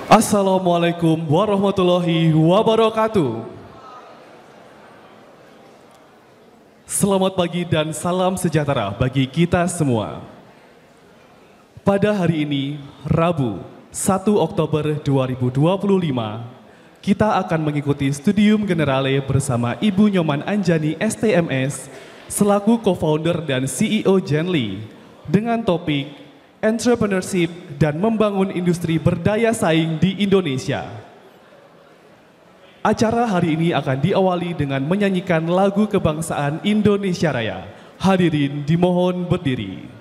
Assalamualaikum warahmatullahi wabarakatuh. Selamat pagi dan salam sejahtera bagi kita semua. Pada hari ini, Rabu, 1 Oktober 2025, kita akan mengikuti Studium Generale bersama Ibu Nyoman Anjani STMS selaku co-founder dan CEO Genly dengan topik Entrepreneurship dan membangun industri berdaya saing di Indonesia. Acara hari ini akan diawali dengan menyanyikan lagu kebangsaan Indonesia Raya. Hadirin dimohon berdiri.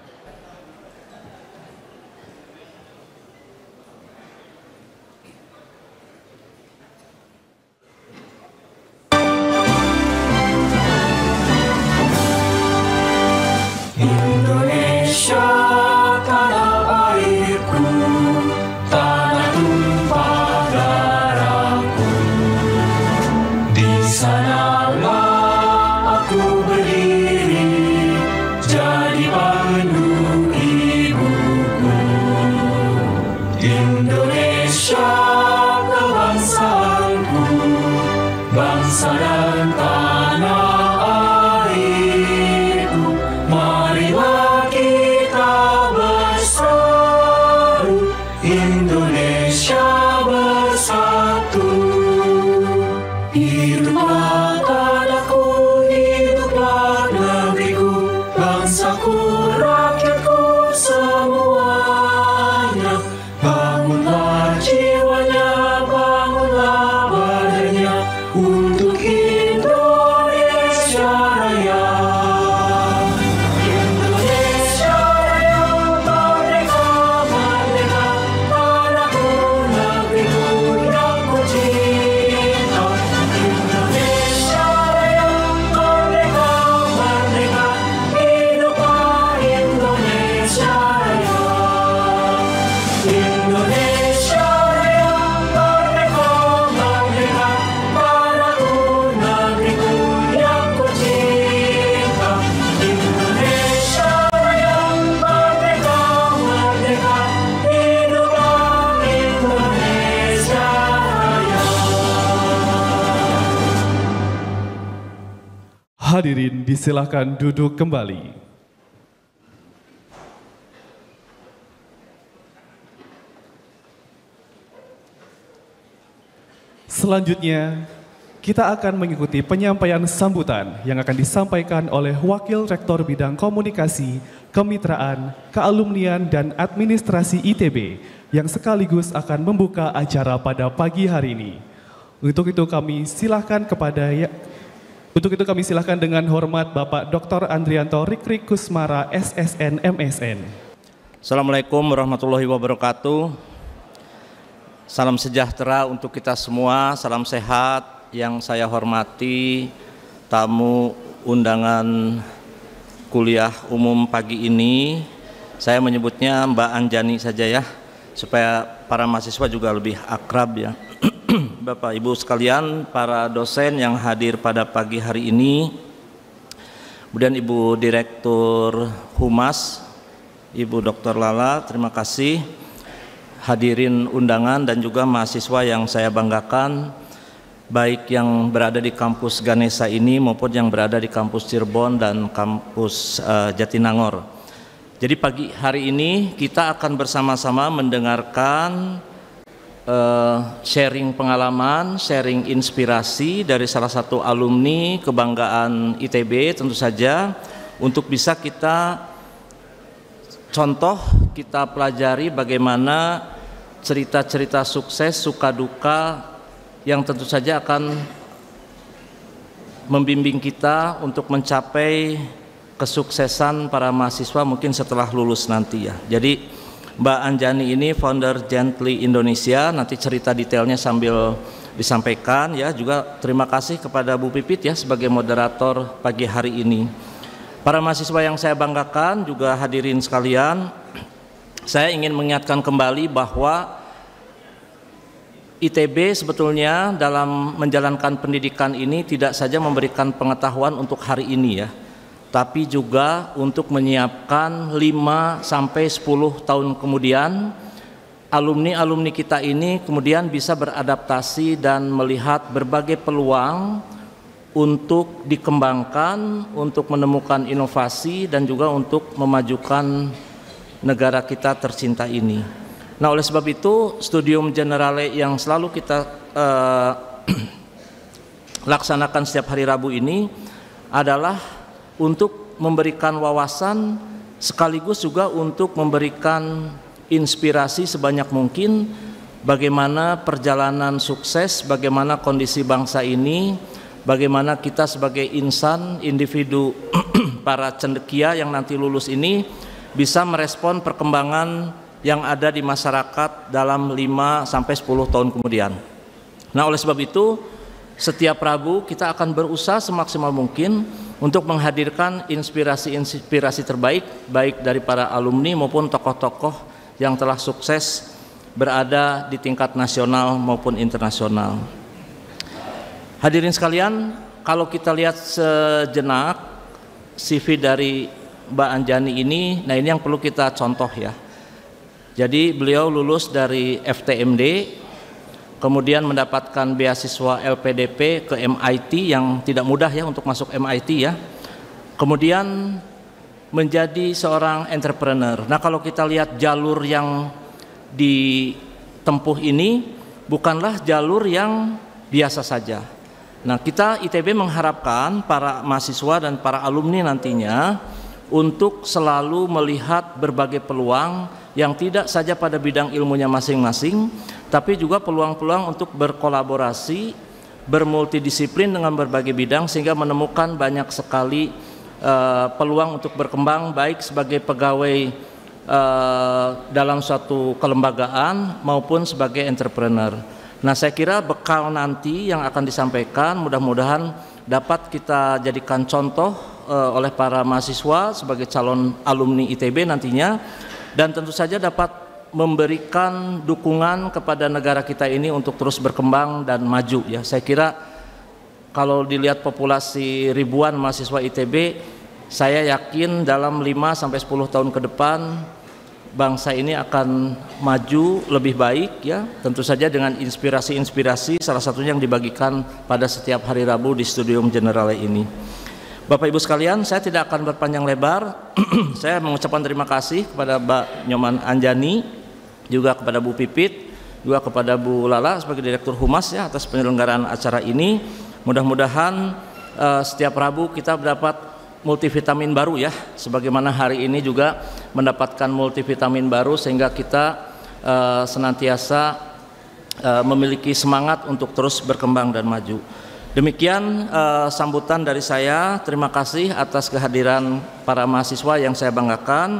Hadirin disilakan duduk kembali. Selanjutnya, kita akan mengikuti penyampaian sambutan yang akan disampaikan oleh Wakil Rektor Bidang Komunikasi, Kemitraan, Kealumnian, dan Administrasi ITB yang sekaligus akan membuka acara pada pagi hari ini. Untuk itu kami silahkan dengan hormat Bapak Dr. Andrianto Rikrik Kusmara, SSN, MSN. Assalamualaikum warahmatullahi wabarakatuh. Salam sejahtera untuk kita semua, salam sehat. Yang saya hormati tamu undangan kuliah umum pagi ini, saya menyebutnya Mbak Anjani saja ya, supaya para mahasiswa juga lebih akrab ya. Bapak Ibu sekalian, para dosen yang hadir pada pagi hari ini, kemudian Ibu Direktur Humas, Ibu Dr. Lala, terima kasih. Hadirin undangan dan juga mahasiswa yang saya banggakan, baik yang berada di kampus Ganesha ini maupun yang berada di kampus Cirebon dan kampus Jatinangor. Jadi pagi hari ini kita akan bersama-sama mendengarkan sharing pengalaman, sharing inspirasi dari salah satu alumni kebanggaan ITB tentu saja, untuk bisa kita contoh, kita pelajari bagaimana cerita-cerita sukses, suka duka yang tentu saja akan membimbing kita untuk mencapai kesuksesan para mahasiswa mungkin setelah lulus nanti ya. Jadi Mbak Anjani ini founder Genly Indonesia, nanti cerita detailnya sambil disampaikan ya. Juga terima kasih kepada Bu Pipit ya sebagai moderator pagi hari ini. Para mahasiswa yang saya banggakan, juga hadirin sekalian, saya ingin mengingatkan kembali bahwa ITB sebetulnya dalam menjalankan pendidikan ini tidak saja memberikan pengetahuan untuk hari ini ya, tapi juga untuk menyiapkan 5 sampai 10 tahun kemudian alumni-alumni kita ini kemudian bisa beradaptasi dan melihat berbagai peluang untuk dikembangkan, untuk menemukan inovasi dan juga untuk memajukan negara kita tercinta ini. Nah, oleh sebab itu Studium Generale yang selalu kita laksanakan setiap hari Rabu ini adalah untuk memberikan wawasan sekaligus juga untuk memberikan inspirasi sebanyak mungkin bagaimana perjalanan sukses, bagaimana kondisi bangsa ini, bagaimana kita sebagai insan, individu para cendekia yang nanti lulus ini bisa merespon perkembangan yang ada di masyarakat dalam 5 sampai 10 tahun kemudian. Nah, oleh sebab itu setiap Rabu kita akan berusaha semaksimal mungkin untuk menghadirkan inspirasi-inspirasi terbaik baik dari para alumni maupun tokoh-tokoh yang telah sukses berada di tingkat nasional maupun internasional. Hadirin sekalian, kalau kita lihat sejenak CV dari Mbak Anjani ini, nah ini yang perlu kita contoh ya. Jadi beliau lulus dari FTMD, kemudian mendapatkan beasiswa LPDP ke MIT yang tidak mudah ya untuk masuk MIT ya. Kemudian menjadi seorang entrepreneur. Nah, kalau kita lihat jalur yang ditempuh ini bukanlah jalur yang biasa saja. Nah, kita ITB mengharapkan para mahasiswa dan para alumni nantinya untuk selalu melihat berbagai peluang yang tidak saja pada bidang ilmunya masing-masing, tapi juga peluang-peluang untuk berkolaborasi, bermultidisiplin dengan berbagai bidang sehingga menemukan banyak sekali peluang untuk berkembang baik sebagai pegawai dalam suatu kelembagaan maupun sebagai entrepreneur. Nah, saya kira bekal nanti yang akan disampaikan mudah-mudahan dapat kita jadikan contoh oleh para mahasiswa sebagai calon alumni ITB nantinya, dan tentu saja dapat memberikan dukungan kepada negara kita ini untuk terus berkembang dan maju ya. Saya kira kalau dilihat populasi ribuan mahasiswa ITB, saya yakin dalam 5 sampai 10 tahun ke depan bangsa ini akan maju lebih baik ya, tentu saja dengan inspirasi-inspirasi salah satunya yang dibagikan pada setiap hari Rabu di Studium Generale ini. Bapak Ibu sekalian, saya tidak akan berpanjang lebar. Saya mengucapkan terima kasih kepada Mbak Nyoman Anjani, juga kepada Bu Pipit, juga kepada Bu Lala sebagai Direktur Humas ya atas penyelenggaraan acara ini. Mudah-mudahan setiap Rabu kita mendapat multivitamin baru ya, sebagaimana hari ini juga mendapatkan multivitamin baru sehingga kita senantiasa memiliki semangat untuk terus berkembang dan maju. Demikian sambutan dari saya. Terima kasih atas kehadiran para mahasiswa yang saya banggakan.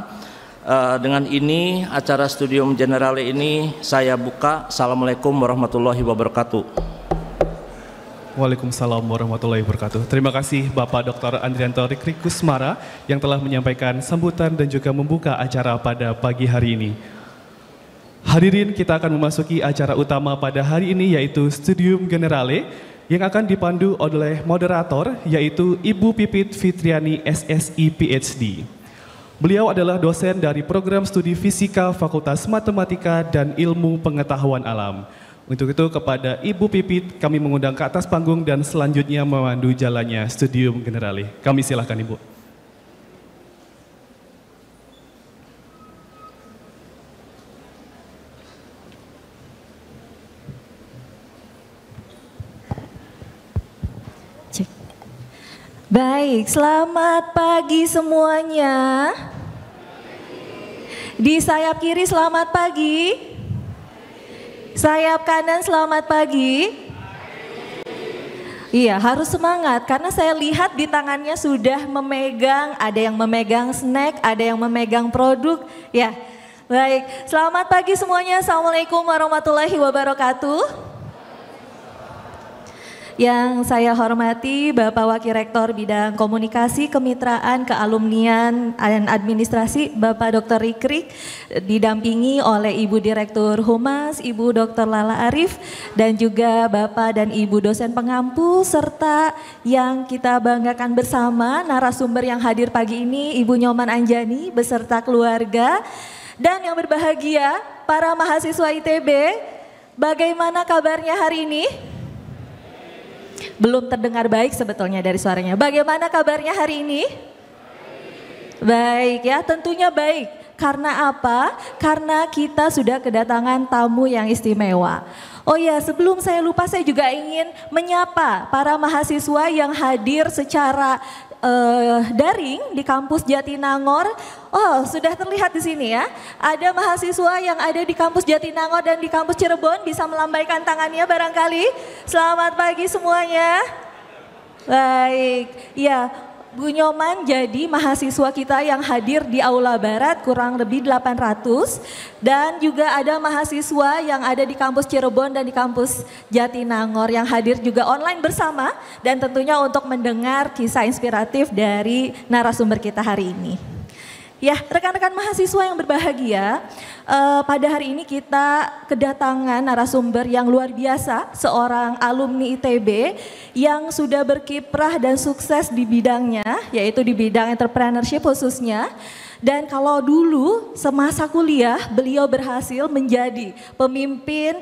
Dengan ini acara Studium Generale ini saya buka. Assalamualaikum warahmatullahi wabarakatuh. Waalaikumsalam warahmatullahi wabarakatuh. Terima kasih Bapak Dr. Andrianto Rikrik Kusmara yang telah menyampaikan sambutan dan juga membuka acara pada pagi hari ini. Hadirin, kita akan memasuki acara utama pada hari ini yaitu Studium Generale yang akan dipandu oleh moderator yaitu Ibu Pipit Fitriani SSI PhD. Beliau adalah dosen dari program studi Fisika Fakultas Matematika dan Ilmu Pengetahuan Alam. Untuk itu kepada Ibu Pipit kami mengundang ke atas panggung dan selanjutnya memandu jalannya Studium Generale. Kami silakan Ibu. Baik, selamat pagi semuanya. Di sayap kiri selamat pagi. Sayap kanan selamat pagi. Iya, harus semangat karena saya lihat di tangannya sudah memegang, ada yang memegang snack, ada yang memegang produk. Ya, baik. Selamat pagi semuanya. Assalamualaikum warahmatullahi wabarakatuh. Yang saya hormati Bapak Wakil Rektor Bidang Komunikasi, Kemitraan, Kealumnian, dan Administrasi Bapak Dr. Rikrik, didampingi oleh Ibu Direktur Humas, Ibu Dr. Lala Arif, dan juga Bapak dan Ibu dosen pengampu, serta yang kita banggakan bersama narasumber yang hadir pagi ini, Ibu Nyoman Anjani beserta keluarga. Dan yang berbahagia, para mahasiswa ITB, bagaimana kabarnya hari ini? Belum terdengar baik sebetulnya dari suaranya. Bagaimana kabarnya hari ini? Baik ya, tentunya baik. Karena apa? Karena kita sudah kedatangan tamu yang istimewa. Oh ya, sebelum saya lupa, saya juga ingin menyapa para mahasiswa yang hadir secara daring di kampus Jatinangor. Oh, sudah terlihat di sini ya. Ada mahasiswa yang ada di kampus Jatinangor dan di kampus Cirebon, bisa melambaikan tangannya barangkali. Selamat pagi semuanya. Baik, ya. Bu Nyoman jadi mahasiswa kita yang hadir di Aula Barat kurang lebih 800 dan juga ada mahasiswa yang ada di kampus Cirebon dan di kampus Jatinangor yang hadir juga online bersama dan tentunya untuk mendengar kisah inspiratif dari narasumber kita hari ini. Ya, rekan-rekan mahasiswa yang berbahagia, pada hari ini kita kedatangan narasumber yang luar biasa, seorang alumni ITB yang sudah berkiprah dan sukses di bidangnya, yaitu di bidang entrepreneurship khususnya. Dan kalau dulu semasa kuliah beliau berhasil menjadi pemimpin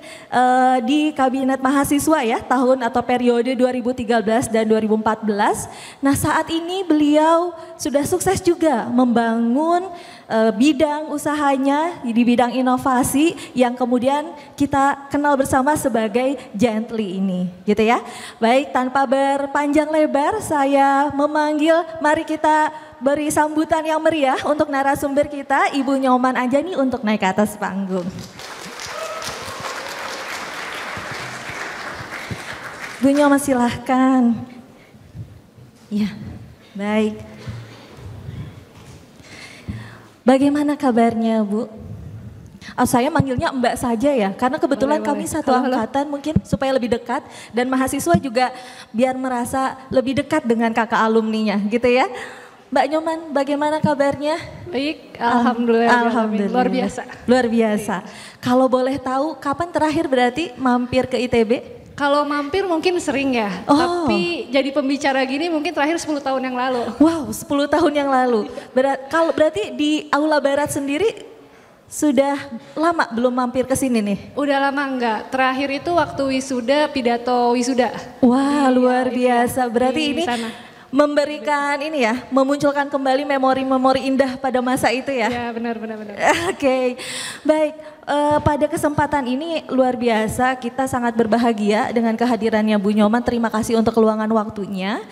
di kabinet mahasiswa ya tahun atau periode 2013 dan 2014. Nah saat ini beliau sudah sukses juga membangun bidang usahanya di bidang inovasi yang kemudian kita kenal bersama sebagai Gently ini gitu ya. Baik, tanpa berpanjang lebar saya memanggil, mari kita beri sambutan yang meriah untuk narasumber kita, Ibu Nyoman Anjani untuk naik ke atas panggung. Bu Nyoman silahkan. Ya, baik. Bagaimana kabarnya Bu? Oh, saya manggilnya Mbak saja ya, karena kebetulan kami satu angkatan mungkin supaya lebih dekat dan mahasiswa juga biar merasa lebih dekat dengan kakak alumninya gitu ya. Mbak Nyoman, bagaimana kabarnya? Baik, alhamdulillah. Alhamdulillah. Luar biasa. Luar biasa. Kalau boleh tahu, kapan terakhir berarti mampir ke ITB? Kalau mampir mungkin sering ya, tapi jadi pembicara gini mungkin terakhir 10 tahun yang lalu. Wow, 10 tahun yang lalu. Kalau berarti di Aula Barat sendiri sudah lama belum mampir ke sini nih? Udah lama enggak, terakhir itu waktu wisuda, pidato wisuda. Wah, luar biasa. Berarti ini sana. Memberikan ini ya, memunculkan kembali memori-memori indah pada masa itu ya. Ya benar. Oke, baik. Pada kesempatan ini luar biasa, kita sangat berbahagia dengan kehadirannya Bu Nyoman. Terima kasih untuk keluangan waktunya.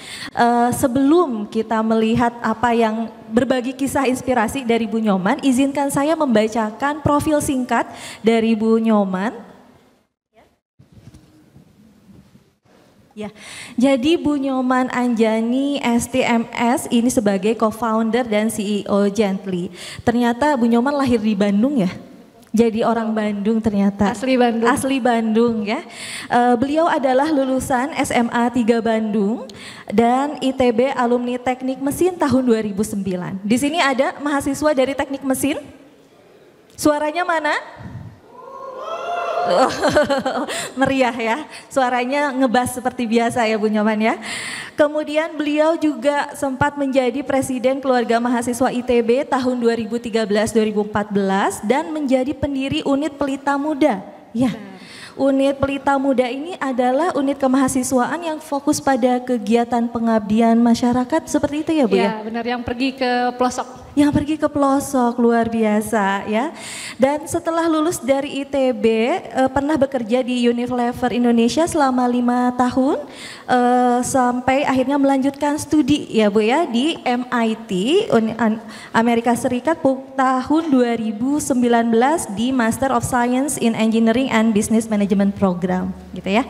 Sebelum kita melihat apa yang berbagi kisah inspirasi dari Bu Nyoman, izinkan saya membacakan profil singkat dari Bu Nyoman. Ya, jadi Bu Nyoman Anjani STMS ini sebagai co-founder dan CEO Gently. Ternyata Bu Nyoman lahir di Bandung ya? Jadi orang Bandung ternyata. Asli Bandung. Asli Bandung ya. Beliau adalah lulusan SMA 3 Bandung dan ITB alumni Teknik Mesin tahun 2009. Di sini ada mahasiswa dari Teknik Mesin. Suaranya mana? Meriah ya, suaranya ngebas seperti biasa ya Bu Nyoman ya. Kemudian beliau juga sempat menjadi Presiden Keluarga Mahasiswa ITB tahun 2013-2014 dan menjadi pendiri Unit Pelita Muda. Ya, Unit Pelita Muda ini adalah unit kemahasiswaan yang fokus pada kegiatan pengabdian masyarakat seperti itu ya Bu ya? Ya benar, yang pergi ke pelosok. Yang pergi ke pelosok, luar biasa ya. Dan setelah lulus dari ITB pernah bekerja di Unilever Indonesia selama 5 tahun sampai akhirnya melanjutkan studi ya Bu ya di MIT Amerika Serikat tahun 2019 di Master of Science in Engineering and Business Management Program gitu ya.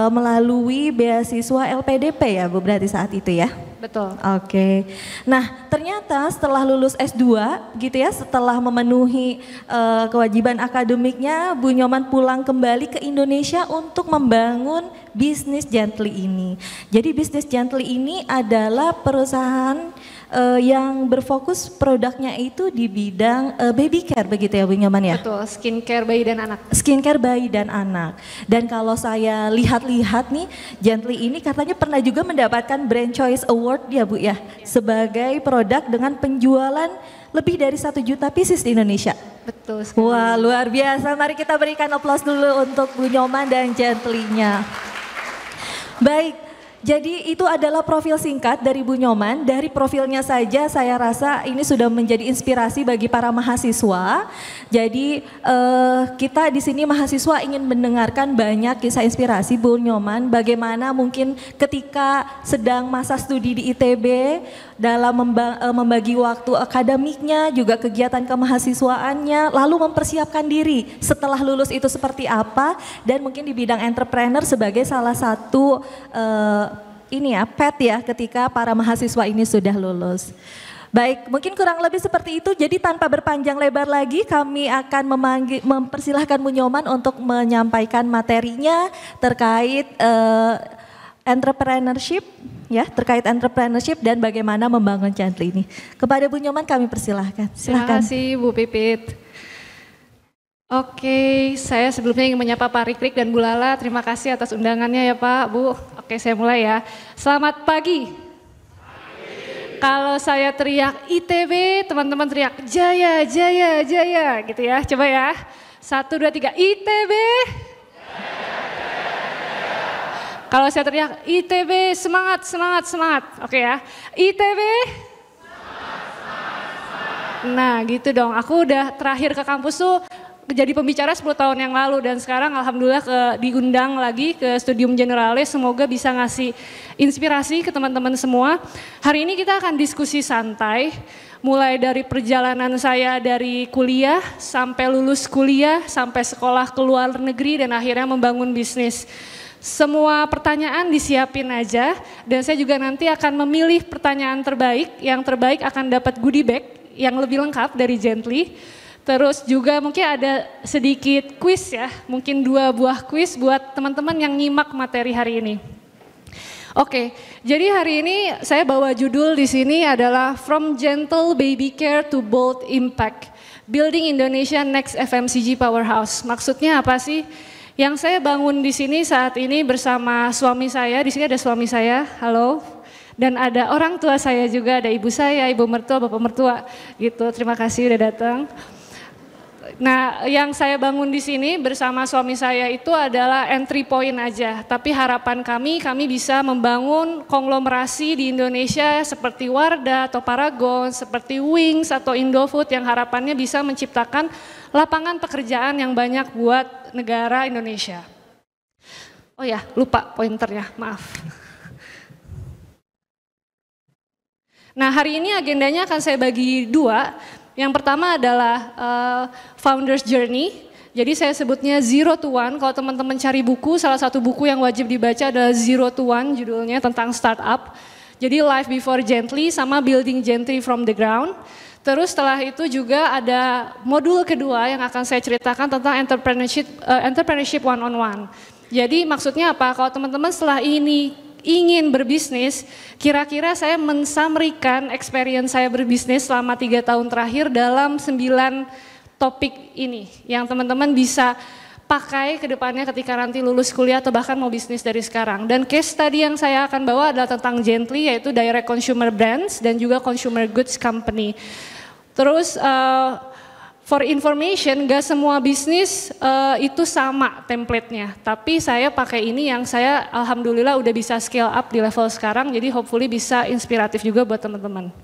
Melalui beasiswa LPDP ya Bu berarti saat itu ya. Betul. Oke. Nah, ternyata setelah lulus S2 gitu ya, setelah memenuhi kewajiban akademiknya, Bu Nyoman pulang kembali ke Indonesia untuk membangun bisnis Gently ini. Jadi bisnis Gently ini adalah perusahaan yang berfokus produknya itu di bidang baby care begitu ya Bu Nyoman ya? Betul, skincare bayi dan anak. Skincare bayi dan anak. Dan kalau saya lihat-lihat nih, Gently ini katanya pernah juga mendapatkan Brand Choice Award ya Bu ya, sebagai produk dengan penjualan lebih dari 1 juta pieces di Indonesia. Betul sekali. Wah, luar biasa. Mari kita berikan aplaus dulu untuk Bu Nyoman dan Gently-nya. Baik, jadi itu adalah profil singkat dari Bu Nyoman. Dari profilnya saja saya rasa ini sudah menjadi inspirasi bagi para mahasiswa. Jadi kita di sini mahasiswa ingin mendengarkan banyak kisah inspirasi Bu Nyoman. Bagaimana mungkin ketika sedang masa studi di ITB dalam membagi waktu akademiknya, juga kegiatan kemahasiswaannya, lalu mempersiapkan diri setelah lulus itu seperti apa, dan mungkin di bidang entrepreneur sebagai salah satu pet ya ketika para mahasiswa ini sudah lulus. Baik, mungkin kurang lebih seperti itu. Jadi tanpa berpanjang lebar lagi, kami akan mempersilahkan Bu Nyoman untuk menyampaikan materinya terkait entrepreneurship, ya, terkait entrepreneurship dan bagaimana membangun Gently ini. Kepada Bu Nyoman kami persilahkan. Silakan. Terima kasih Bu Pipit. Oke, saya sebelumnya ingin menyapa Pak Rikrik dan Bu Lala. Terima kasih atas undangannya ya Pak, Bu. Oke, saya mulai ya. Selamat pagi. Kalau saya teriak ITB, teman-teman teriak Jaya, Jaya, Jaya gitu ya. Coba ya. 1, 2, 3, ITB. Kalau saya teriak ITB, semangat, semangat, semangat. Oke ya. ITB. Nah gitu dong, aku udah terakhir ke kampus tuh jadi pembicara 10 tahun yang lalu, dan sekarang alhamdulillah diundang lagi ke Studium Generale. Semoga bisa ngasih inspirasi ke teman-teman semua. Hari ini kita akan diskusi santai, mulai dari perjalanan saya dari kuliah sampai lulus kuliah, sampai sekolah ke luar negeri, dan akhirnya membangun bisnis. Semua pertanyaan disiapin aja, dan saya juga nanti akan memilih pertanyaan terbaik. Yang terbaik akan dapat goodie bag yang lebih lengkap dari Gently. Terus juga mungkin ada sedikit kuis ya, mungkin 2 buah kuis buat teman-teman yang nyimak materi hari ini. Oke, jadi hari ini saya bawa judul di sini adalah From Gentle Baby Care to Bold Impact, Building Indonesia Next FMCG Powerhouse. Maksudnya apa sih? Yang saya bangun di sini saat ini bersama suami saya, di sini ada suami saya, halo. Dan ada orang tua saya juga, ada ibu saya, ibu mertua, bapak mertua gitu. Terima kasih udah datang. Nah, yang saya bangun di sini bersama suami saya itu adalah entry point aja. Tapi harapan kami bisa membangun konglomerasi di Indonesia seperti Wardah atau Paragon, seperti Wings atau Indofood yang harapannya bisa menciptakan lapangan pekerjaan yang banyak buat negara Indonesia. Oh ya, lupa pointernya, maaf. Nah, hari ini agendanya akan saya bagi 2. Yang pertama adalah Founders Journey. Jadi saya sebutnya Zero to One. Kalau teman-teman cari buku, salah satu buku yang wajib dibaca adalah Zero to One, judulnya tentang startup. Jadi Life Before Gently sama Building Gently from the Ground. Terus setelah itu juga ada modul kedua yang akan saya ceritakan tentang entrepreneurship one on one. Jadi maksudnya apa? Kalau teman-teman setelah ini ingin berbisnis, kira-kira saya mensummarikan experience saya berbisnis selama 3 tahun terakhir dalam 9 topik ini yang teman-teman bisa pakai ke depannya ketika nanti lulus kuliah atau bahkan mau bisnis dari sekarang. Dan case study yang saya akan bawa adalah tentang Gently, yaitu direct consumer brands dan juga consumer goods company. Terus for information, gak semua bisnis itu sama template-nya. Tapi saya pakai ini yang saya alhamdulillah udah bisa scale up di level sekarang, jadi hopefully bisa inspiratif juga buat teman-teman.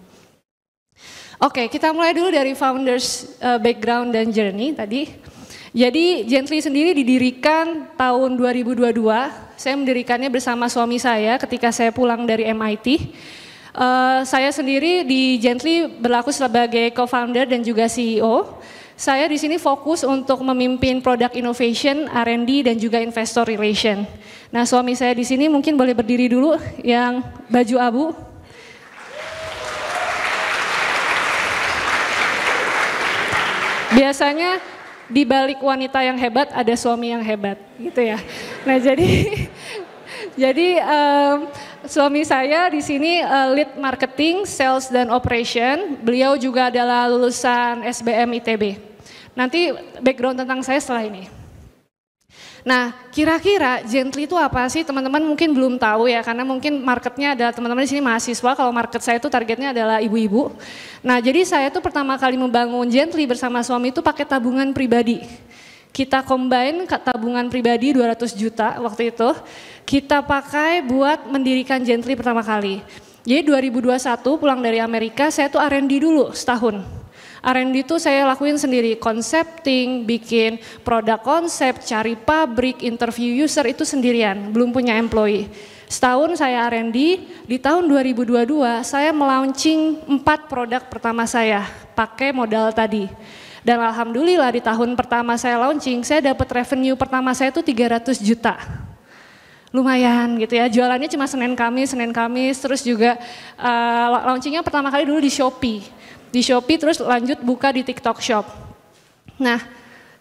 Oke, kita mulai dulu dari founders background dan journey tadi. Jadi Gently sendiri didirikan tahun 2022. Saya mendirikannya bersama suami saya ketika saya pulang dari MIT. Saya sendiri di Gently berlaku sebagai co-founder dan juga CEO. Saya di sini fokus untuk memimpin product innovation, R&D dan juga investor relation. Nah, suami saya di sini mungkin boleh berdiri dulu yang baju abu. Biasanya di balik wanita yang hebat ada suami yang hebat, gitu ya. Nah, jadi suami saya di sini lead marketing, sales dan operation. Beliau juga adalah lulusan SBM ITB. Nanti background tentang saya setelah ini. Nah, kira-kira Gently itu apa sih? Teman-teman mungkin belum tahu ya, karena mungkin marketnya adalah teman-teman di sini mahasiswa. Kalau market saya itu targetnya adalah ibu-ibu. Nah, jadi saya tuh pertama kali membangun Gently bersama suami itu pakai tabungan pribadi. Kita combine tabungan pribadi 200 juta waktu itu. Kita pakai buat mendirikan Gently pertama kali. Jadi 2021 pulang dari Amerika, saya tuh R&D dulu setahun. R&D itu saya lakuin sendiri, concepting, bikin produk konsep, cari pabrik, interview user itu sendirian, belum punya employee. Setahun saya R&D, di tahun 2022 saya melaunching 4 produk pertama saya, pakai modal tadi. Dan alhamdulillah di tahun pertama saya launching, saya dapat revenue pertama saya itu 300 juta. Lumayan gitu ya, jualannya cuma Senin Kamis, terus juga launchingnya pertama kali dulu di Shopee. Di Shopee terus lanjut buka di TikTok Shop. Nah,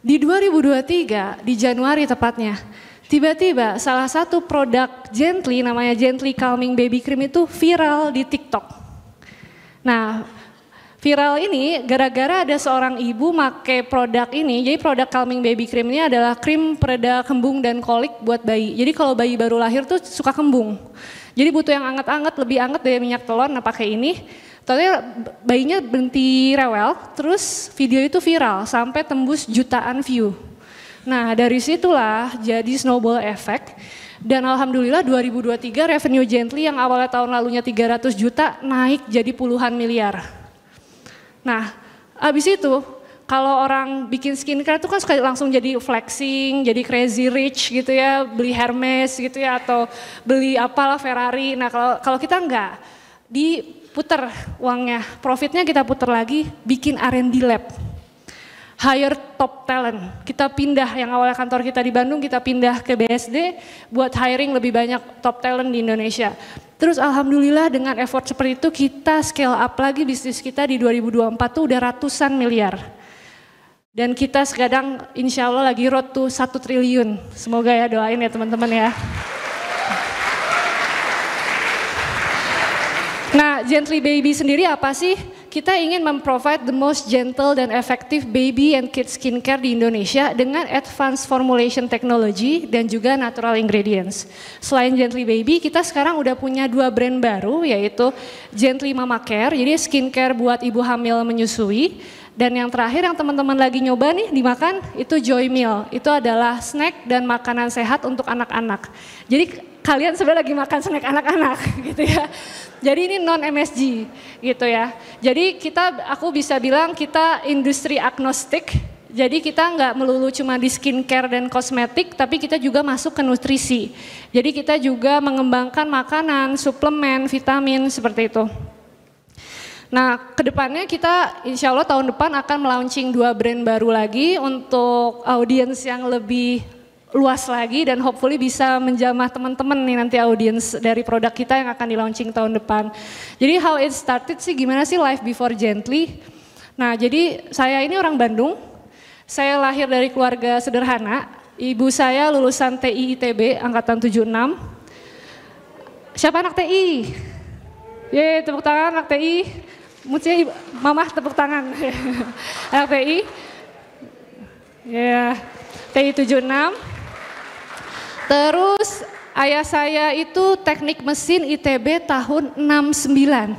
di 2023 di Januari tepatnya, tiba-tiba salah satu produk Gently namanya Gently Calming Baby Cream itu viral di TikTok. Nah, viral ini gara-gara ada seorang ibu make produk ini. Jadi produk Calming Baby Cream ini adalah krim pereda kembung dan kolik buat bayi. Jadi kalau bayi baru lahir tuh suka kembung. Jadi butuh yang anget-anget, lebih anget dari minyak telur, nah pakai ini. Ternyata bayinya berhenti rewel, terus video itu viral sampai tembus jutaan view. Nah dari situlah jadi snowball effect. Dan alhamdulillah 2023 revenue Gently yang awalnya tahun lalunya 300 juta naik jadi puluhan miliar. Nah abis itu kalau orang bikin skincare itu kan suka langsung jadi flexing, jadi crazy rich gitu ya, beli Hermes gitu ya atau beli apalah Ferrari. Nah kalau kita enggak, diputer uangnya, profitnya kita puter lagi, bikin R&D lab. Hire top talent, kita pindah yang awalnya kantor kita di Bandung, kita pindah ke BSD buat hiring lebih banyak top talent di Indonesia. Terus alhamdulillah dengan effort seperti itu kita scale up lagi bisnis kita di 2024 tuh udah ratusan miliar. Dan kita sekarang insya Allah lagi road to 1 triliun. Semoga ya doain ya teman-teman ya. Nah Gently Baby sendiri apa sih? Kita ingin memprovide the most gentle dan effective baby and kids skincare di Indonesia dengan advanced formulation technology dan juga natural ingredients. Selain Gently Baby, kita sekarang udah punya 2 brand baru yaitu Gently Mama Care, jadi skincare buat ibu hamil menyusui. Dan yang terakhir yang teman-teman lagi nyoba nih dimakan itu Joy Meal. Itu adalah snack dan makanan sehat untuk anak-anak. Jadi kalian sebenarnya lagi makan snack anak-anak gitu ya. Jadi ini non MSG gitu ya. Jadi aku bisa bilang kita industri agnostik. Jadi kita nggak melulu cuma di skincare dan kosmetik, tapi kita juga masuk ke nutrisi. Jadi kita juga mengembangkan makanan, suplemen, vitamin seperti itu. Nah, kedepannya kita insya Allah tahun depan akan melaunching 2 brand baru lagi untuk audiens yang lebih luas lagi dan hopefully bisa menjamah teman-teman nih nanti audiens dari produk kita yang akan di launching tahun depan. Jadi how it started sih, gimana sih life before Gently? Nah, jadi saya ini orang Bandung, saya lahir dari keluarga sederhana, ibu saya lulusan TI ITB angkatan 76. Siapa anak TI? Yeay, tepuk tangan anak TI. Mestinya mama tepuk tangan. Anak TI. Ya, TI 76. Terus ayah saya itu teknik mesin ITB tahun 69.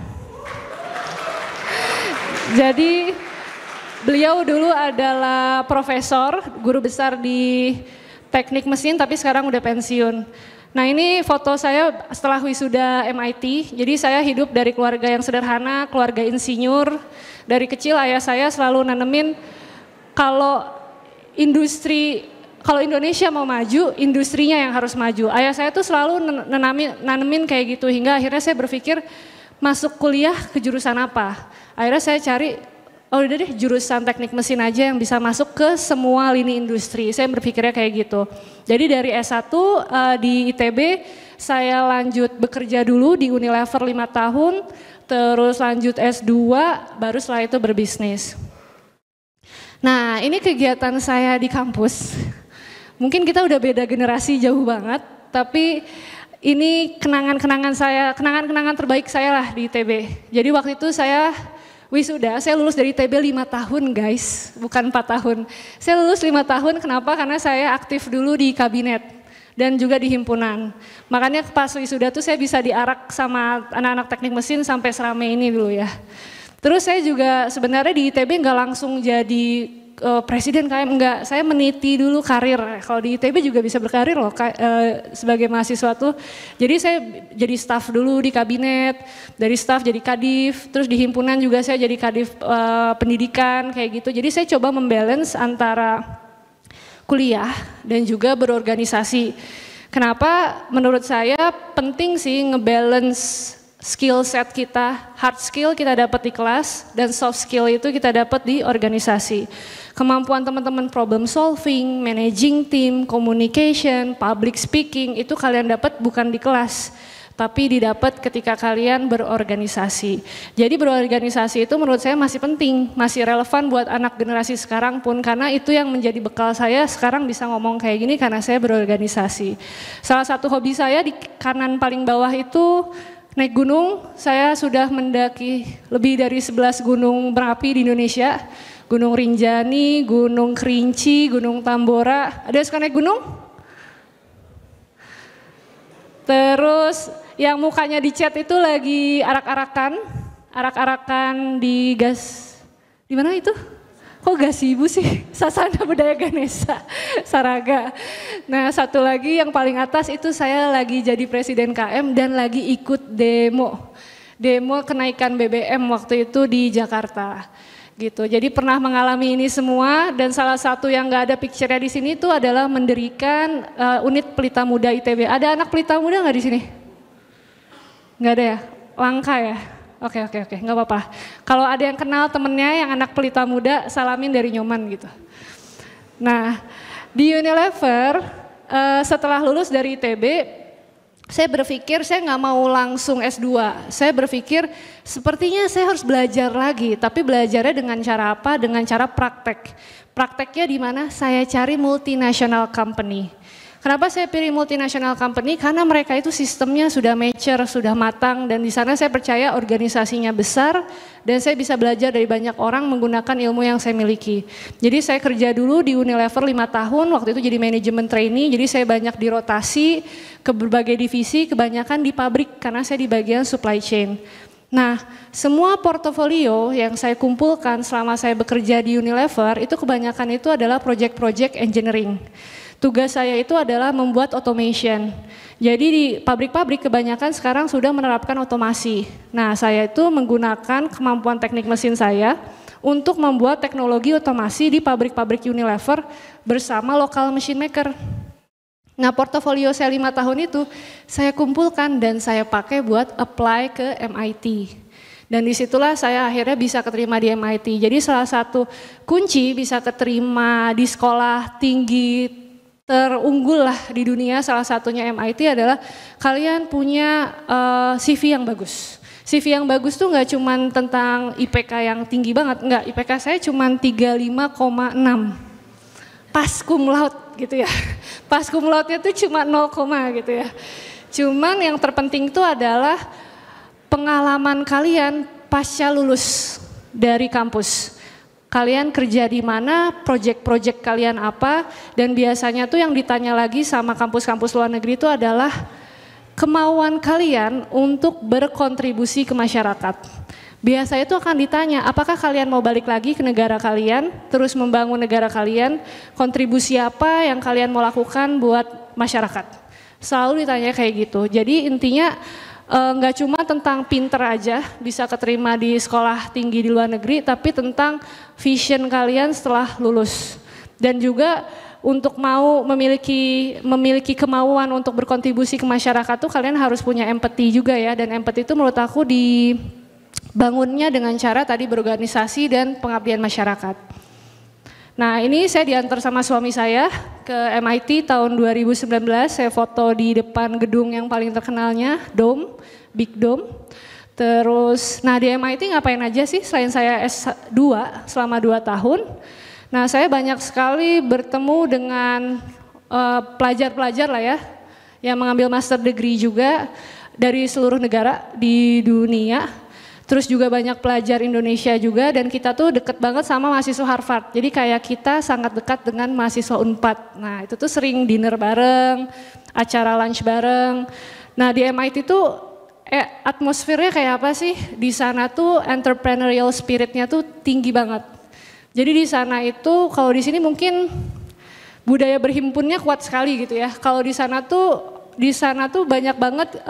Jadi beliau dulu adalah profesor, guru besar di teknik mesin tapi sekarang udah pensiun. Nah ini foto saya setelah wisuda MIT, jadi saya hidup dari keluarga yang sederhana, keluarga insinyur. Dari kecil ayah saya selalu nanemin kalau Indonesia mau maju, industrinya yang harus maju. Ayah saya tuh selalu nanemin kayak gitu, hingga akhirnya saya berpikir masuk kuliah ke jurusan apa. Akhirnya saya cari, oh udah deh jurusan teknik mesin aja yang bisa masuk ke semua lini industri. Saya berpikirnya kayak gitu. Jadi dari S1 di ITB saya lanjut bekerja dulu di Unilever 5 tahun. Terus lanjut S2 baru setelah itu berbisnis. Nah ini kegiatan saya di kampus. Mungkin kita udah beda generasi jauh banget. Tapi ini kenangan-kenangan terbaik saya lah di ITB. Jadi waktu itu saya wisuda, saya lulus dari ITB 5 tahun guys, bukan 4 tahun. Saya lulus 5 tahun, kenapa? Karena saya aktif dulu di kabinet dan juga di himpunan. Makanya pas wisuda tuh saya bisa diarak sama anak-anak teknik mesin sampai seramai ini dulu ya. Terus saya juga sebenarnya di ITB nggak langsung jadi presiden KM, enggak, saya meniti dulu karir. Kalau di ITB juga bisa berkarir loh sebagai mahasiswa tuh. Jadi saya jadi staf dulu di kabinet, dari staf jadi kadif, terus di himpunan juga saya jadi kadif pendidikan kayak gitu. Jadi saya coba membalance antara kuliah dan juga berorganisasi. Kenapa? Menurut saya penting sih ngebalance skill set kita, hard skill kita dapat di kelas dan soft skill itu kita dapat di organisasi. Kemampuan teman-teman problem solving, managing team, communication, public speaking itu kalian dapat bukan di kelas, tapi didapat ketika kalian berorganisasi. Jadi berorganisasi itu menurut saya masih penting, masih relevan buat anak generasi sekarang pun, karena itu yang menjadi bekal saya sekarang bisa ngomong kayak gini karena saya berorganisasi. Salah satu hobi saya di kanan paling bawah itu naik gunung. Saya sudah mendaki lebih dari 11 gunung berapi di Indonesia. Gunung Rinjani, Gunung Kerinci, Gunung Tambora. Ada yang suka naik gunung? Terus yang mukanya dicat itu lagi arak-arakan di gas, di mana itu? Kok Gasibu sih? Sasana Budaya Ganesha, Saraga. Nah satu lagi yang paling atas itu saya lagi jadi presiden KM dan lagi ikut demo kenaikan BBM waktu itu di Jakarta. Gitu. Jadi pernah mengalami ini semua dan salah satu yang nggak ada picture-nya di sini itu adalah mendirikan unit Pelita Muda ITB. Ada anak Pelita Muda nggak di sini? Nggak ada ya? Langka ya? Oke, nggak apa-apa. Kalau ada yang kenal temennya yang anak Pelita Muda, salamin dari Nyoman gitu. Nah, di Unilever setelah lulus dari ITB, saya berpikir saya nggak mau langsung S2. Saya berpikir sepertinya saya harus belajar lagi, tapi belajarnya dengan cara apa? Dengan cara praktek. Prakteknya di mana? Saya cari multinational company. Kenapa saya pilih multinational company? Karena mereka itu sistemnya sudah mature, sudah matang, dan di sana saya percaya organisasinya besar dan saya bisa belajar dari banyak orang menggunakan ilmu yang saya miliki. Jadi saya kerja dulu di Unilever 5 tahun, waktu itu jadi manajemen trainee, jadi saya banyak dirotasi ke berbagai divisi, kebanyakan di pabrik karena saya di bagian supply chain. Nah, semua portofolio yang saya kumpulkan selama saya bekerja di Unilever itu kebanyakan itu adalah project-project engineering. Tugas saya itu adalah membuat automation. Jadi di pabrik-pabrik kebanyakan sekarang sudah menerapkan otomasi. Nah, saya itu menggunakan kemampuan teknik mesin saya untuk membuat teknologi otomasi di pabrik-pabrik Unilever bersama local machine maker. Nah, portofolio saya 5 tahun itu saya kumpulkan dan saya pakai buat apply ke MIT. Dan disitulah saya akhirnya bisa keterima di MIT. Jadi salah satu kunci bisa keterima di sekolah tinggi terunggul lah di dunia, salah satunya MIT adalah kalian punya CV yang bagus. CV yang bagus tuh nggak cuma tentang IPK yang tinggi banget, enggak, IPK saya cuma 35,6. Pas cum laude gitu ya. Pas cum laude-nya tuh cuma 0, gitu ya. Cuman yang terpenting itu adalah pengalaman kalian pasca lulus dari kampus. Kalian kerja di mana, project-project kalian apa, dan biasanya tuh yang ditanya lagi sama kampus-kampus luar negeri itu adalah kemauan kalian untuk berkontribusi ke masyarakat. Biasanya itu akan ditanya, apakah kalian mau balik lagi ke negara kalian, terus membangun negara kalian, kontribusi apa yang kalian mau lakukan buat masyarakat. Selalu ditanya kayak gitu, jadi intinya nggak cuma tentang pinter aja bisa keterima di sekolah tinggi di luar negeri, tapi tentang vision kalian setelah lulus. Dan juga untuk mau memiliki kemauan untuk berkontribusi ke masyarakat tuh kalian harus punya empati juga ya, dan empati itu menurut aku dibangunnya dengan cara tadi berorganisasi dan pengabdian masyarakat. Nah, ini saya diantar sama suami saya ke MIT tahun 2019, saya foto di depan gedung yang paling terkenalnya, Dome, Big Dome. Terus, nah di MIT ngapain aja sih selain saya S2 selama 2 tahun. Nah, saya banyak sekali bertemu dengan pelajar-pelajar lah ya, yang mengambil master degree juga dari seluruh negara di dunia. Terus juga banyak pelajar Indonesia juga dan kita tuh deket banget sama mahasiswa Harvard. Jadi kayak kita sangat dekat dengan mahasiswa Unpad. Nah itu tuh sering dinner bareng, acara lunch bareng. Nah di MIT tuh atmosfernya kayak apa sih? Di sana tuh entrepreneurial spiritnya tuh tinggi banget. Jadi di sana itu kalau di sini mungkin budaya berhimpunnya kuat sekali gitu ya. Kalau di sana tuh banyak banget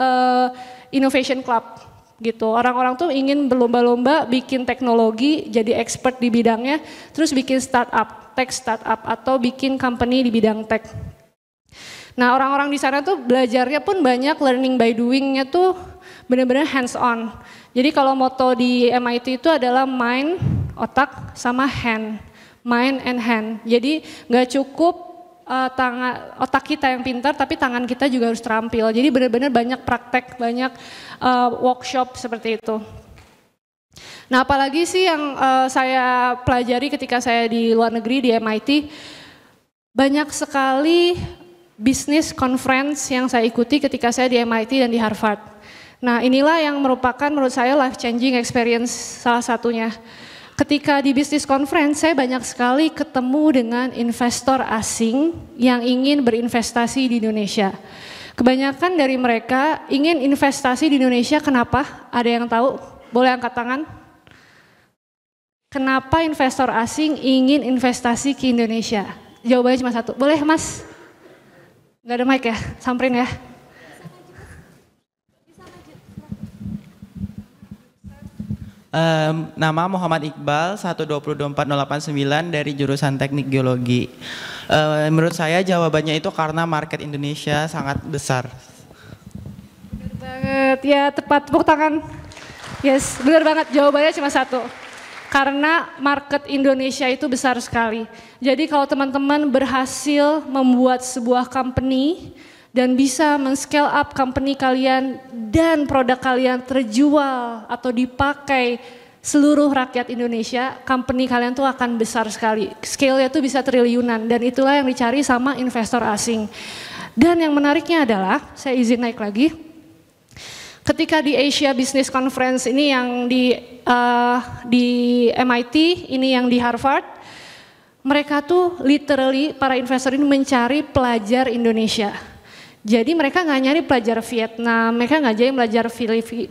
innovation club. Gitu. Orang-orang tuh ingin berlomba-lomba bikin teknologi, jadi expert di bidangnya, terus bikin startup, tech startup atau bikin company di bidang tech. Nah, orang-orang di sana tuh belajarnya pun banyak, learning by doing-nya tuh benar-benar hands on. Jadi kalau moto di MIT itu adalah mind, otak sama hand. Mind and hand. Jadi nggak cukup otak kita yang pintar, tapi tangan kita juga harus terampil. Jadi benar-benar banyak praktek, banyak workshop seperti itu. Nah apalagi sih yang saya pelajari ketika saya di luar negeri di MIT, banyak sekali business conference yang saya ikuti ketika saya di MIT dan di Harvard. Nah inilah yang merupakan menurut saya life changing experience salah satunya. Ketika di Business Conference, saya banyak sekali ketemu dengan investor asing yang ingin berinvestasi di Indonesia. Kebanyakan dari mereka ingin investasi di Indonesia, kenapa? Ada yang tahu? Boleh angkat tangan? Kenapa investor asing ingin investasi ke Indonesia? Jawabannya cuma satu, boleh Mas? Gak ada mic ya? Samperin ya. Nama Muhammad Iqbal, 1224089 dari jurusan Teknik Geologi. Menurut saya jawabannya itu karena market Indonesia sangat besar. Benar banget, ya tepat, tepuk tangan. Yes, benar banget, jawabannya cuma satu. Karena market Indonesia itu besar sekali. Jadi kalau teman-teman berhasil membuat sebuah company dan bisa men-scale up company kalian dan produk kalian terjual atau dipakai seluruh rakyat Indonesia, company kalian tuh akan besar sekali. Scale-nya tuh bisa triliunan dan itulah yang dicari sama investor asing. Dan yang menariknya adalah, saya izin naik lagi, ketika di Asia Business Conference ini yang di MIT, ini yang di Harvard, mereka tuh literally para investor ini mencari pelajar Indonesia. Jadi mereka nggak nyari pelajar Vietnam, mereka nggak jadi pelajar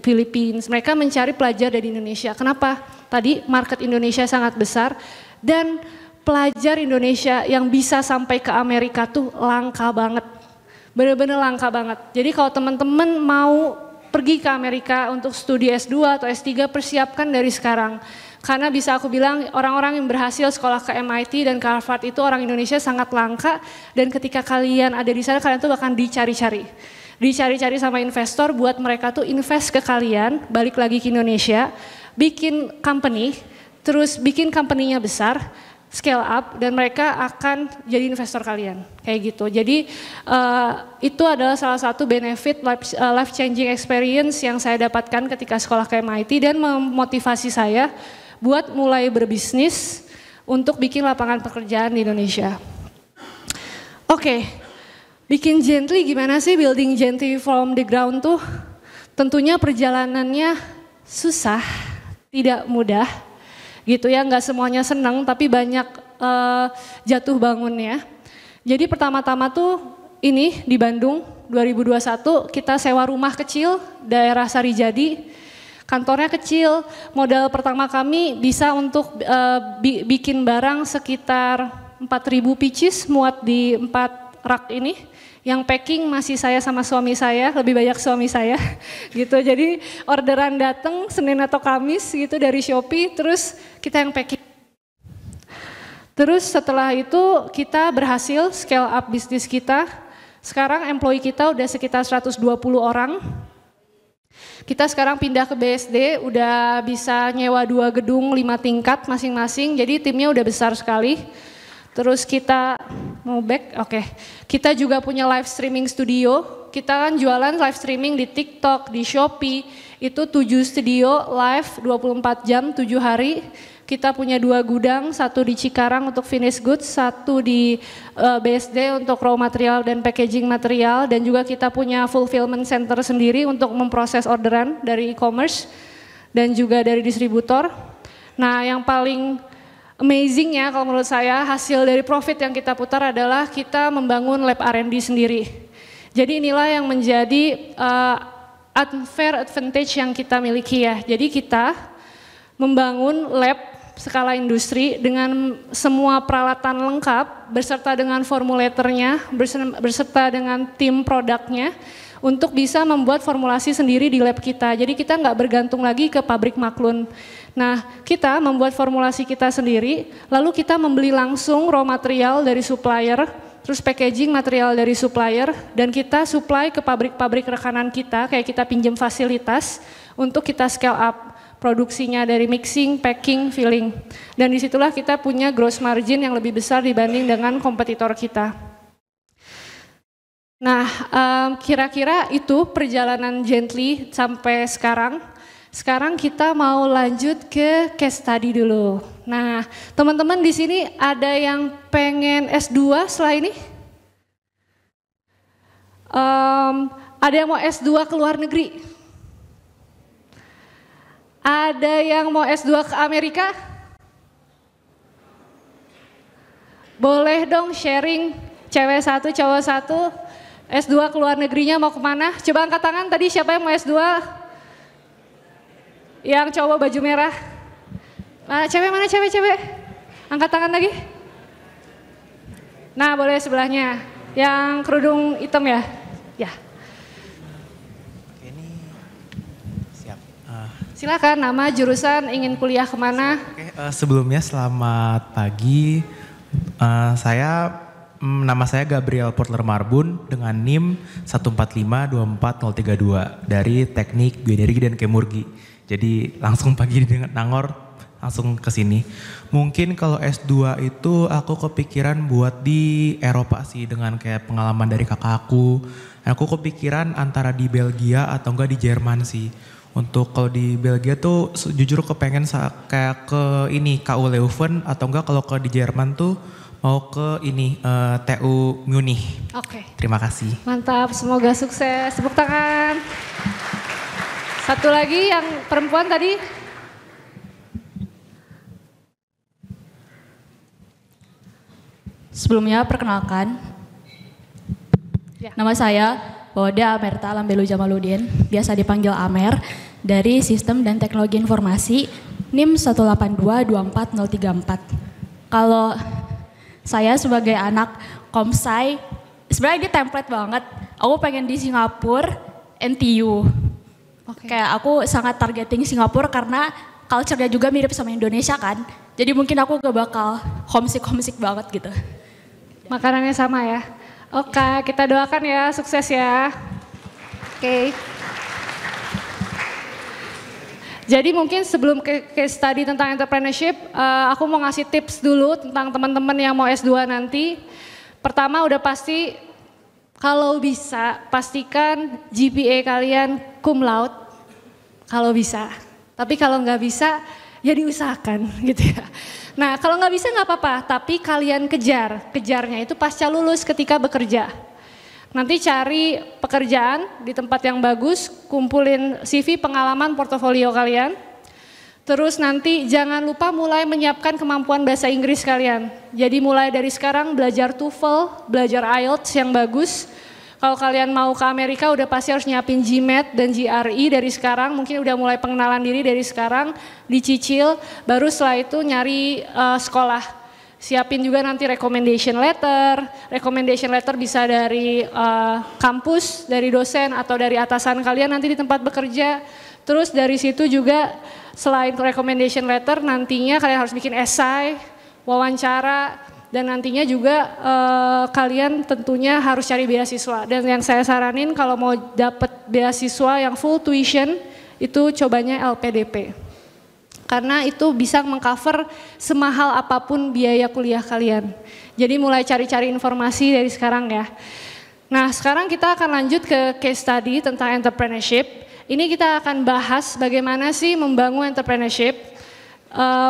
Filipina, mereka mencari pelajar dari Indonesia. Kenapa? Tadi market Indonesia sangat besar dan pelajar Indonesia yang bisa sampai ke Amerika tuh langka banget. Bener-bener langka banget. Jadi kalau teman-teman mau pergi ke Amerika untuk studi S2 atau S3, persiapkan dari sekarang. Karena bisa aku bilang orang-orang yang berhasil sekolah ke MIT dan ke Harvard itu orang Indonesia sangat langka dan ketika kalian ada di sana kalian tuh bahkan dicari-cari. Dicari-cari sama investor buat mereka tuh invest ke kalian, balik lagi ke Indonesia, bikin company, terus bikin company-nya besar, scale up dan mereka akan jadi investor kalian. Kayak gitu. Jadi itu adalah salah satu benefit life changing experience yang saya dapatkan ketika sekolah ke MIT dan memotivasi saya buat mulai berbisnis untuk bikin lapangan pekerjaan di Indonesia. Oke, bikin Gently gimana sih building Gently from the ground tuh? Tentunya perjalanannya susah, tidak mudah gitu ya, nggak semuanya senang tapi banyak jatuh bangunnya. Jadi pertama-tama tuh ini di Bandung 2021 kita sewa rumah kecil daerah Sarijadi. Kantornya kecil, modal pertama kami bisa untuk bikin barang sekitar 4.000 pieces muat di 4 rak ini. Yang packing masih saya sama suami saya, lebih banyak suami saya gitu. Jadi orderan datang Senin atau Kamis gitu dari Shopee, terus kita yang packing. Terus setelah itu kita berhasil scale up bisnis kita. Sekarang employee kita udah sekitar 120 orang. Kita sekarang pindah ke BSD, udah bisa nyewa 2 gedung 5 tingkat masing-masing, jadi timnya udah besar sekali. Terus kita mau back, oke. Kita juga punya live streaming studio, kita kan jualan live streaming di TikTok, di Shopee, itu 7 studio live 24 jam, 7 hari. Kita punya 2 gudang, 1 di Cikarang untuk finished goods, 1 di BSD untuk raw material dan packaging material, dan juga kita punya fulfillment center sendiri untuk memproses orderan dari e-commerce. dan juga dari distributor. Nah, yang paling amazing ya kalau menurut saya hasil dari profit yang kita putar adalah kita membangun lab R&D sendiri. Jadi inilah yang menjadi unfair advantage yang kita miliki ya. Jadi kita membangun lab skala industri dengan semua peralatan lengkap beserta dengan formulatornya, beserta dengan tim produknya untuk bisa membuat formulasi sendiri di lab kita. Jadi kita nggak bergantung lagi ke pabrik maklun. Nah, kita membuat formulasi kita sendiri, lalu kita membeli langsung raw material dari supplier, terus packaging material dari supplier, dan kita supply ke pabrik-pabrik rekanan kita, kayak kita pinjam fasilitas untuk kita scale up produksinya dari mixing, packing, filling. Dan disitulah kita punya gross margin yang lebih besar dibanding dengan kompetitor kita. Nah, kira-kira itu perjalanan Gently sampai sekarang. Sekarang kita mau lanjut ke case study dulu. Nah, teman-teman di sini ada yang pengen S2 setelah ini? Ada yang mau S2 ke luar negeri? Ada yang mau S2 ke Amerika? Boleh dong sharing, cewek satu, cowok satu, S2 ke luar negerinya mau kemana? Coba angkat tangan tadi siapa yang mau S2? Yang cowok baju merah. Cewek mana cewek? Angkat tangan lagi. Nah, boleh sebelahnya. Yang kerudung hitam ya? Ya. Ini siap. Silakan, nama, jurusan, ingin kuliah kemana? Sebelumnya selamat pagi. Nama saya Gabriel Portler Marbun dengan NIM 1452432 dari Teknik Bioenergi dan Kemurgi. Jadi langsung pagi di Nangor, langsung ke sini. Mungkin kalau S2 itu aku kepikiran buat di Eropa sih dengan kayak pengalaman dari kakak aku. Aku kepikiran antara di Belgia atau enggak di Jerman sih. Untuk kalau di Belgia tuh jujur kepengen kayak ke ini KU Leuven atau enggak kalau ke di Jerman tuh mau ke ini TU Munich. Oke. Terima kasih. Mantap, semoga sukses. Tepuk tangan. Satu lagi yang perempuan tadi. Sebelumnya perkenalkan, Ya. nama saya Woda Amerta Lambelu Jamaludin, biasa dipanggil Amer, dari Sistem dan Teknologi Informasi, NIM 1822434. Kalau saya sebagai anak Komsai, sebenarnya ini template banget, aku pengen di Singapura, NTU. Kayak aku sangat targeting Singapura karena culture-nya juga mirip sama Indonesia kan. Jadi mungkin aku gak bakal homesick banget gitu. Makanannya sama ya. Oke, kita doakan ya, sukses ya. Oke. Jadi mungkin sebelum ke study tentang entrepreneurship, aku mau ngasih tips dulu tentang teman-teman yang mau S2 nanti. Pertama udah pasti, kalau bisa pastikan GPA kalian cum laude, kalau bisa. Tapi kalau nggak bisa, ya diusahakan gitu ya. Nah kalau nggak bisa nggak apa-apa, tapi kalian kejarnya itu pasca lulus ketika bekerja. Nanti cari pekerjaan di tempat yang bagus, kumpulin CV, pengalaman, portofolio kalian. Terus nanti jangan lupa mulai menyiapkan kemampuan bahasa Inggris kalian. Jadi mulai dari sekarang belajar TOEFL, belajar IELTS yang bagus. Kalau kalian mau ke Amerika udah pasti harus nyiapin GMAT dan GRE dari sekarang. Mungkin udah mulai pengenalan diri dari sekarang, dicicil. Baru setelah itu nyari sekolah. Siapin juga nanti recommendation letter. Recommendation letter bisa dari kampus, dari dosen atau dari atasan kalian nanti di tempat bekerja. Terus dari situ juga selain recommendation letter nantinya kalian harus bikin esai, wawancara, dan nantinya juga kalian tentunya harus cari beasiswa. Dan yang saya saranin kalau mau dapat beasiswa yang full tuition itu cobanya LPDP. Karena itu bisa mengcover semahal apapun biaya kuliah kalian. Jadi mulai cari-cari informasi dari sekarang ya. Nah sekarang kita akan lanjut ke case study tentang entrepreneurship. Ini kita akan bahas bagaimana sih membangun entrepreneurship,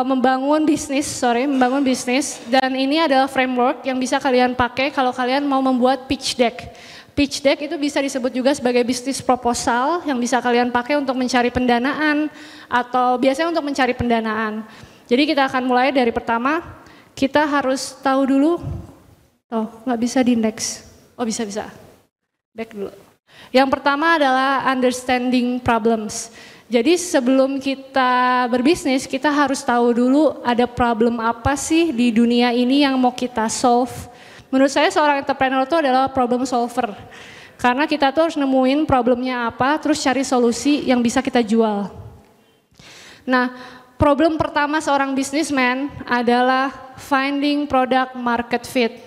membangun bisnis, dan ini adalah framework yang bisa kalian pakai kalau kalian mau membuat pitch deck. Pitch deck itu bisa disebut juga sebagai bisnis proposal yang bisa kalian pakai untuk mencari pendanaan atau biasanya untuk mencari pendanaan. Jadi kita akan mulai dari pertama, kita harus tahu dulu, nggak bisa di next, bisa, back dulu. Yang pertama adalah understanding problems. Jadi sebelum kita berbisnis, kita harus tahu dulu ada problem apa sih di dunia ini yang mau kita solve. Menurut saya seorang entrepreneur itu adalah problem solver. Karena kita tuh harus nemuin problemnya apa, terus cari solusi yang bisa kita jual. Nah, problem pertama seorang businessman adalah finding product market fit.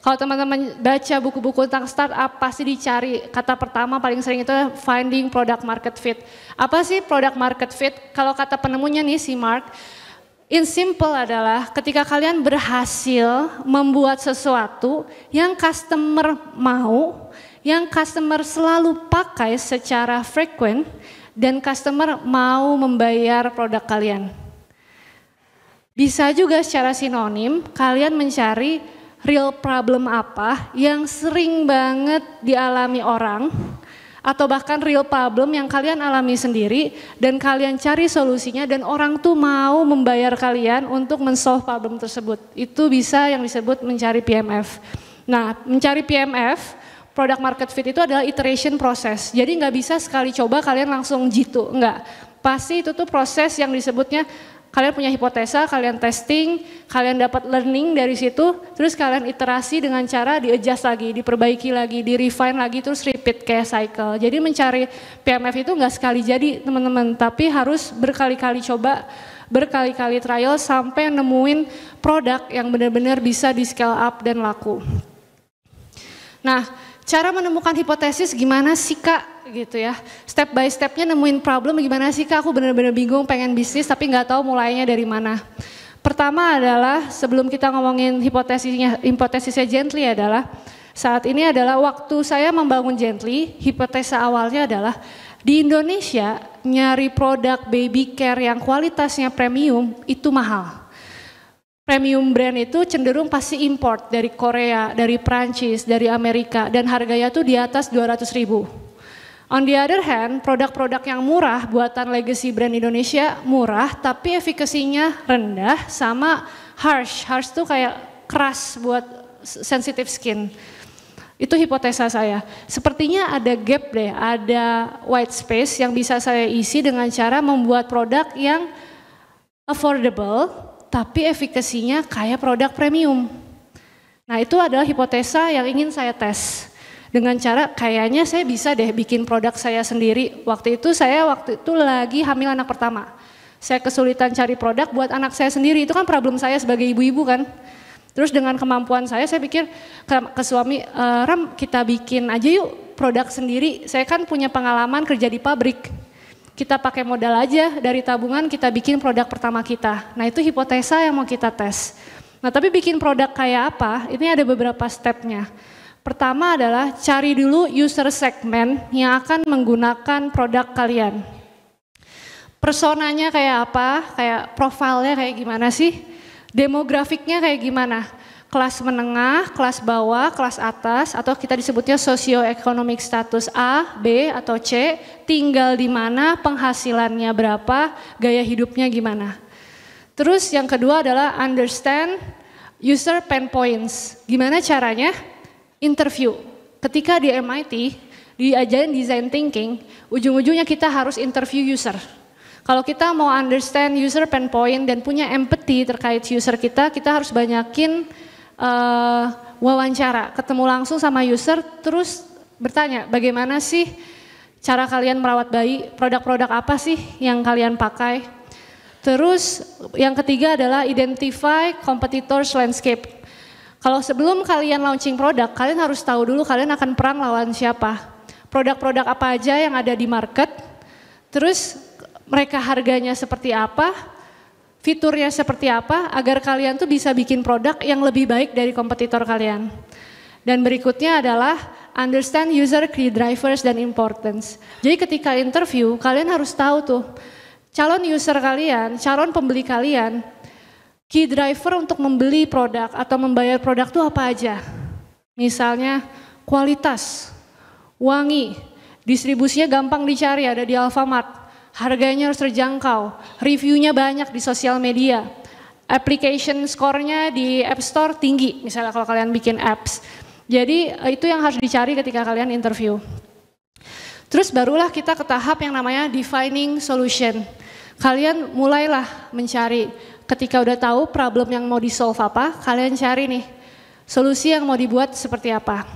Kalau teman-teman baca buku-buku tentang startup, pasti dicari kata pertama paling sering itu finding product market fit. Apa sih product market fit? Kalau kata penemunya nih si Mark, in simple adalah ketika kalian berhasil membuat sesuatu yang customer mau, yang customer selalu pakai secara frequent, dan customer mau membayar produk kalian. Bisa juga secara sinonim, kalian mencari real problem apa yang sering banget dialami orang, atau bahkan real problem yang kalian alami sendiri dan kalian cari solusinya dan orang tuh mau membayar kalian untuk men-solve problem tersebut. Itu bisa yang disebut mencari PMF. Nah, mencari PMF, product market fit itu adalah iteration proses. Jadi nggak bisa sekali coba kalian langsung jitu, enggak. Pasti itu tuh proses yang disebutnya kalian punya hipotesa, kalian testing, kalian dapat learning dari situ, terus kalian iterasi dengan cara di-adjust lagi, diperbaiki lagi, di-refine lagi, terus repeat kayak cycle. Jadi mencari PMF itu nggak sekali jadi teman-teman, tapi harus berkali-kali coba, berkali-kali trial sampai nemuin produk yang benar-benar bisa di-scale up dan laku. Nah, cara menemukan hipotesis gimana sih Kak? Gitu ya, step by stepnya nemuin problem gimana sih Kak, aku benar-benar bingung pengen bisnis tapi nggak tahu mulainya dari mana. Pertama adalah sebelum kita ngomongin hipotesisnya Gently adalah saat ini adalah waktu saya membangun Gently, hipotesa awalnya adalah di Indonesia nyari produk baby care yang kualitasnya premium itu mahal. Premium brand itu cenderung pasti import dari Korea, dari Prancis, dari Amerika dan harganya tuh di atas 200.000. On the other hand, produk-produk yang murah buatan legacy brand Indonesia murah tapi efikasinya rendah sama harsh. Harsh tuh kayak keras buat sensitive skin. Itu hipotesa saya. Sepertinya ada gap deh, ada white space yang bisa saya isi dengan cara membuat produk yang affordable tapi efikasinya kayak produk premium. Nah, itu adalah hipotesa yang ingin saya tes. Dengan cara kayaknya saya bisa deh bikin produk saya sendiri. Waktu itu lagi hamil anak pertama. Saya kesulitan cari produk buat anak saya sendiri. Itu kan problem saya sebagai ibu-ibu kan. Terus dengan kemampuan saya pikir ke suami, Ram kita bikin aja yuk produk sendiri. Saya kan punya pengalaman kerja di pabrik. Kita pakai modal aja dari tabungan kita bikin produk pertama kita. Nah itu hipotesa yang mau kita tes. Nah tapi bikin produk kayak apa, ini ada beberapa stepnya. Pertama adalah cari dulu user segment yang akan menggunakan produk kalian. Personanya kayak apa, kayak profilnya kayak gimana sih, demografiknya kayak gimana. Kelas menengah, kelas bawah, kelas atas, atau kita disebutnya socio-economic status A, B, atau C, tinggal di mana, penghasilannya berapa, gaya hidupnya gimana. Terus yang kedua adalah understand user pain points. Gimana caranya? Interview. Ketika di MIT, diajarin design thinking, ujung-ujungnya kita harus interview user. Kalau kita mau understand user pain point dan punya empathy terkait user kita harus banyakin wawancara, ketemu langsung sama user, terus bertanya bagaimana sih cara kalian merawat bayi, produk-produk apa sih yang kalian pakai. Terus yang ketiga adalah identify competitors landscape. Kalau sebelum kalian launching produk, kalian harus tahu dulu kalian akan perang lawan siapa. Produk-produk apa aja yang ada di market, terus mereka harganya seperti apa, fiturnya seperti apa, agar kalian tuh bisa bikin produk yang lebih baik dari kompetitor kalian. Dan berikutnya adalah understand user key drivers dan importance. Jadi ketika interview, kalian harus tahu tuh, calon user kalian, calon pembeli kalian, key driver untuk membeli produk atau membayar produk itu apa aja? Misalnya kualitas, wangi, distribusinya gampang dicari, ada di Alfamart, harganya harus terjangkau, reviewnya banyak di sosial media, application score-nya di App Store tinggi, misalnya kalau kalian bikin apps. Jadi itu yang harus dicari ketika kalian interview. Terus barulah kita ke tahap yang namanya defining solution. Kalian mulailah mencari, ketika udah tahu problem yang mau di-solve apa, kalian cari nih, solusi yang mau dibuat seperti apa.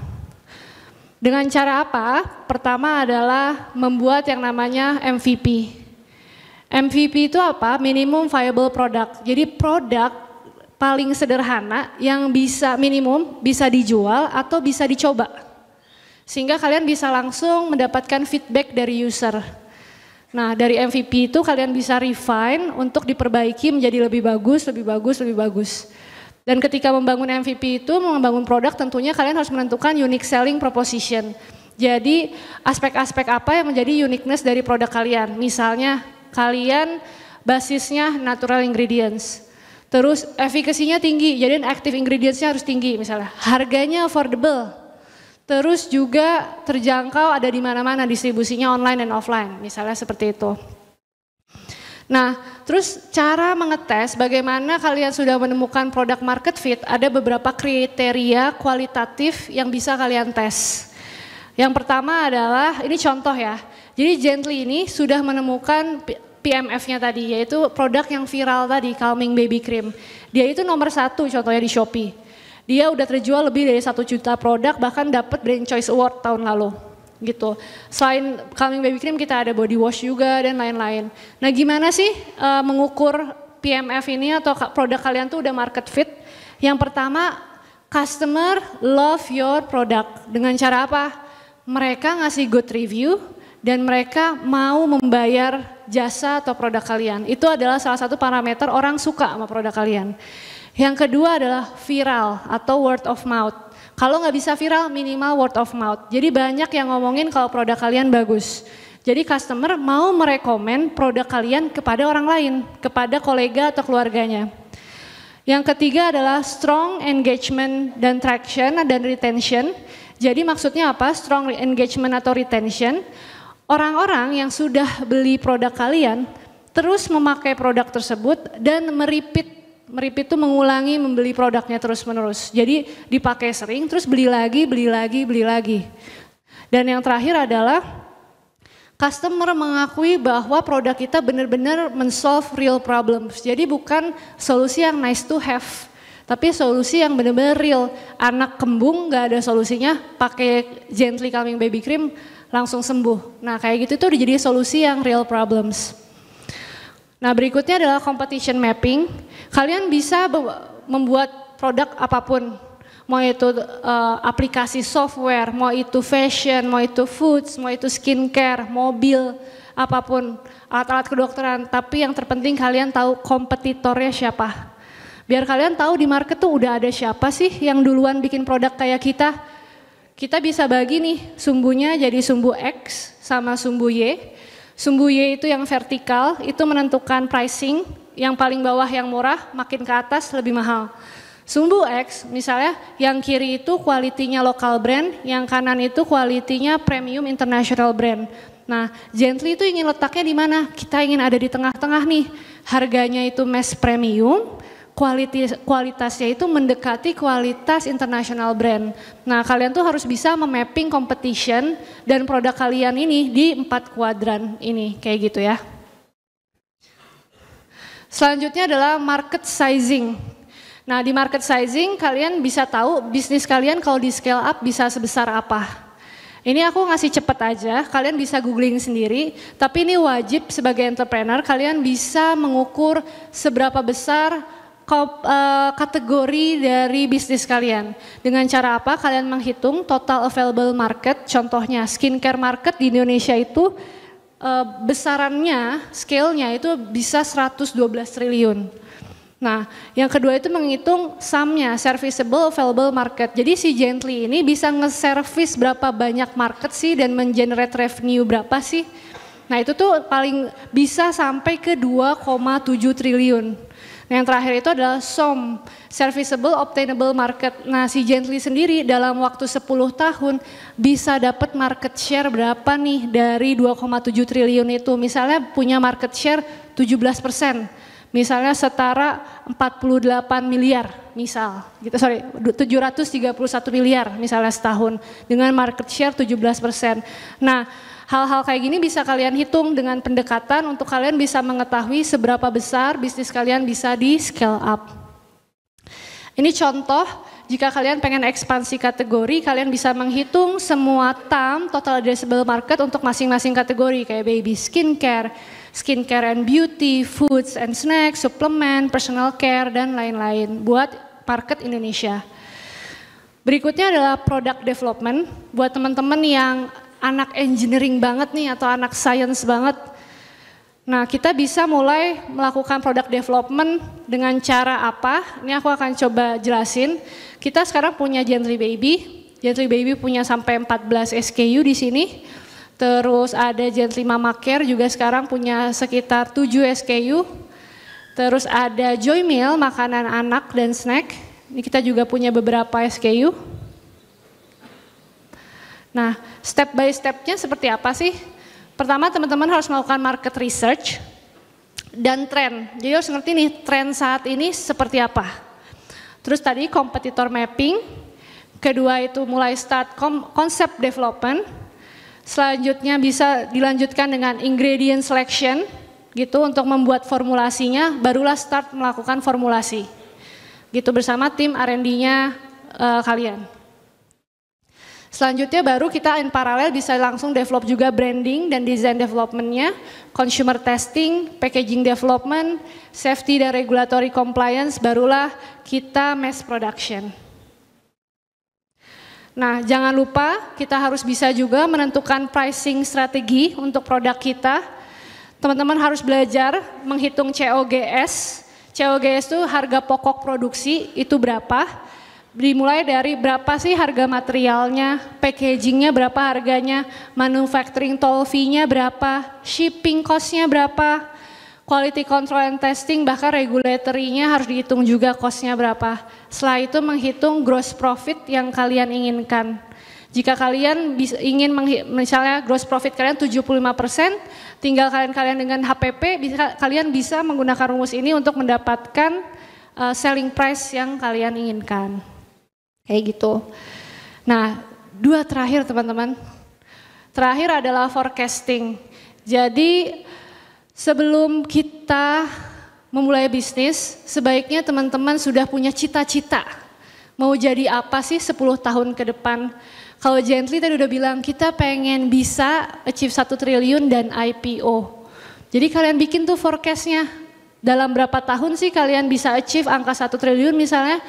Dengan cara apa? Pertama adalah membuat yang namanya MVP. MVP itu apa? Minimum viable product. Jadi produk paling sederhana yang bisa minimum, bisa dijual atau bisa dicoba. Sehingga kalian bisa langsung mendapatkan feedback dari user. Nah, dari MVP itu kalian bisa refine untuk diperbaiki menjadi lebih bagus, lebih bagus, lebih bagus. Dan ketika membangun MVP itu, membangun produk, tentunya kalian harus menentukan unique selling proposition. Jadi aspek-aspek apa yang menjadi uniqueness dari produk kalian. Misalnya kalian basisnya natural ingredients. Terus efikasinya tinggi, jadi active ingredients-nya harus tinggi misalnya. Harganya affordable. Terus juga terjangkau, ada di mana-mana, distribusinya online dan offline. Misalnya seperti itu. Nah, terus cara mengetes bagaimana kalian sudah menemukan produk market fit, ada beberapa kriteria kualitatif yang bisa kalian tes. Yang pertama adalah, ini contoh ya, jadi Gently ini sudah menemukan PMF-nya tadi, yaitu produk yang viral tadi, Calming Baby Cream. Dia itu nomor 1 contohnya di Shopee. Dia udah terjual lebih dari 1 juta produk, bahkan dapat Brand Choice Award tahun lalu. Gitu. Selain Calming Baby Cream kita ada body wash juga dan lain-lain. Nah gimana sih mengukur PMF ini atau produk kalian tuh udah market fit? Yang pertama, customer love your product. Dengan cara apa? Mereka ngasih good review dan mereka mau membayar jasa atau produk kalian. Itu adalah salah satu parameter orang suka sama produk kalian. Yang kedua adalah viral atau word of mouth. Kalau nggak bisa viral, minimal word of mouth. Jadi banyak yang ngomongin kalau produk kalian bagus. Jadi customer mau merekomen produk kalian kepada orang lain, kepada kolega atau keluarganya. Yang ketiga adalah strong engagement dan traction dan retention. Jadi maksudnya apa? Strong engagement atau retention. Orang-orang yang sudah beli produk kalian terus memakai produk tersebut dan merepeat itu mengulangi membeli produknya terus-menerus. Jadi dipakai sering, terus beli lagi, beli lagi, beli lagi. Dan yang terakhir adalah customer mengakui bahwa produk kita benar-benar men-solve real problems. Jadi bukan solusi yang nice to have, tapi solusi yang benar-benar real. Anak kembung gak ada solusinya, pakai Gently Calming Baby Cream langsung sembuh. Nah kayak gitu tuh udah jadi solusi yang real problems. Nah berikutnya adalah competition mapping. Kalian bisa membuat produk apapun, mau itu aplikasi software, mau itu fashion, mau itu foods, mau itu skincare, mobil, apapun, alat-alat kedokteran. Tapi yang terpenting kalian tahu kompetitornya siapa. Biar kalian tahu di market tuh udah ada siapa sih yang duluan bikin produk kayak kita. Kita bisa bagi nih sumbunya jadi sumbu X sama sumbu Y. Sumbu Y itu yang vertikal, itu menentukan pricing, yang paling bawah yang murah, makin ke atas lebih mahal. Sumbu X misalnya yang kiri itu kualitinya lokal brand, yang kanan itu kualitinya premium international brand. Nah Gently itu ingin letaknya di mana? Kita ingin ada di tengah-tengah nih, harganya itu mass premium, kualitasnya itu mendekati kualitas international brand. Nah kalian tuh harus bisa memapping competition dan produk kalian ini di 4 kuadran ini, kayak gitu ya. Selanjutnya adalah market sizing. Nah di market sizing kalian bisa tahu bisnis kalian kalau di scale up bisa sebesar apa. Ini aku ngasih cepet aja, kalian bisa googling sendiri, tapi ini wajib sebagai entrepreneur kalian bisa mengukur seberapa besar kategori dari bisnis kalian. Dengan cara apa? Kalian menghitung total available market, contohnya skincare market di Indonesia itu besarannya, scale-nya itu bisa 112 triliun. Nah, yang kedua itu menghitung sum-nya, serviceable available market. Jadi si Gently ini bisa nge-service berapa banyak market sih dan men-generate revenue berapa sih. Nah itu tuh paling bisa sampai ke 2,7 triliun. Nah, yang terakhir itu adalah SOM, Serviceable Obtainable Market. Nah, si Gently sendiri dalam waktu 10 tahun bisa dapat market share berapa nih dari 2,7 triliun itu. Misalnya punya market share 17%. Misalnya setara 48 miliar misal, gitu, 731 miliar misalnya setahun dengan market share 17%. Nah, hal-hal kayak gini bisa kalian hitung dengan pendekatan untuk kalian bisa mengetahui seberapa besar bisnis kalian bisa di scale up. Ini contoh, jika kalian pengen ekspansi kategori, kalian bisa menghitung semua TAM, total addressable market untuk masing-masing kategori kayak baby skincare, skincare and beauty, foods and snacks, suplemen, personal care, dan lain-lain buat market Indonesia. Berikutnya adalah product development buat teman-teman yang anak engineering banget nih atau anak science banget. Nah, kita bisa mulai melakukan product development dengan cara apa? Ini aku akan coba jelasin. Kita sekarang punya Gently Baby. Gently Baby punya sampai 14 SKU di sini. Terus ada Gently Mama Care juga sekarang punya sekitar 7 SKU. Terus ada Joy Meal, makanan anak dan snack. Ini kita juga punya beberapa SKU. Nah, step by stepnya seperti apa sih? Pertama, teman-teman harus melakukan market research dan tren. Jadi harus ngerti nih tren saat ini seperti apa. Terus tadi competitor mapping. Kedua itu mulai start concept development. Selanjutnya bisa dilanjutkan dengan ingredient selection gitu untuk membuat formulasinya, barulah start melakukan formulasi. Gitu bersama tim R&D-nya kalian. Selanjutnya baru kita in paralel bisa langsung develop juga branding dan design development-nya, consumer testing, packaging development, safety dan regulatory compliance, barulah kita mass production. Nah, jangan lupa kita harus bisa juga menentukan pricing strategi untuk produk kita. Teman-teman harus belajar menghitung COGS. COGS itu harga pokok produksi itu berapa. Dimulai dari berapa sih harga materialnya, packagingnya berapa harganya, manufacturing toll fee-nya berapa, shipping cost-nya berapa, quality control and testing, bahkan regulatory-nya harus dihitung juga cost-nya berapa. Setelah itu menghitung gross profit yang kalian inginkan. Jika kalian ingin misalnya gross profit kalian 75%, tinggal kalian dengan HPP, kalian bisa menggunakan rumus ini untuk mendapatkan selling price yang kalian inginkan. Kayak gitu. Nah, dua terakhir teman-teman. Terakhir adalah forecasting. Jadi sebelum kita memulai bisnis, sebaiknya teman-teman sudah punya cita-cita. Mau jadi apa sih 10 tahun ke depan? Kalau Gently tadi udah bilang kita pengen bisa achieve 1 triliun dan IPO. Jadi kalian bikin tuh forecastnya. Dalam berapa tahun sih kalian bisa achieve angka 1 triliun misalnya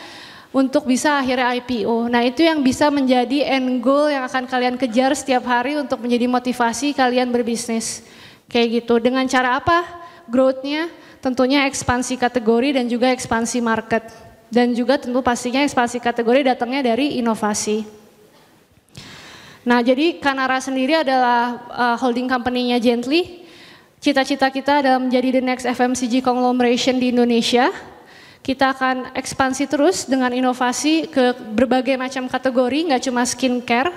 untuk bisa akhirnya IPO. Nah itu yang bisa menjadi end goal yang akan kalian kejar setiap hari untuk menjadi motivasi kalian berbisnis. Kayak gitu. Dengan cara apa? Growth-nya tentunya ekspansi kategori dan juga ekspansi market. Dan juga tentu pastinya ekspansi kategori datangnya dari inovasi. Nah jadi Kanara sendiri adalah holding company-nya Gently. Cita-cita kita adalah menjadi the next FMCG conglomeration di Indonesia. Kita akan ekspansi terus dengan inovasi ke berbagai macam kategori, nggak cuma skincare.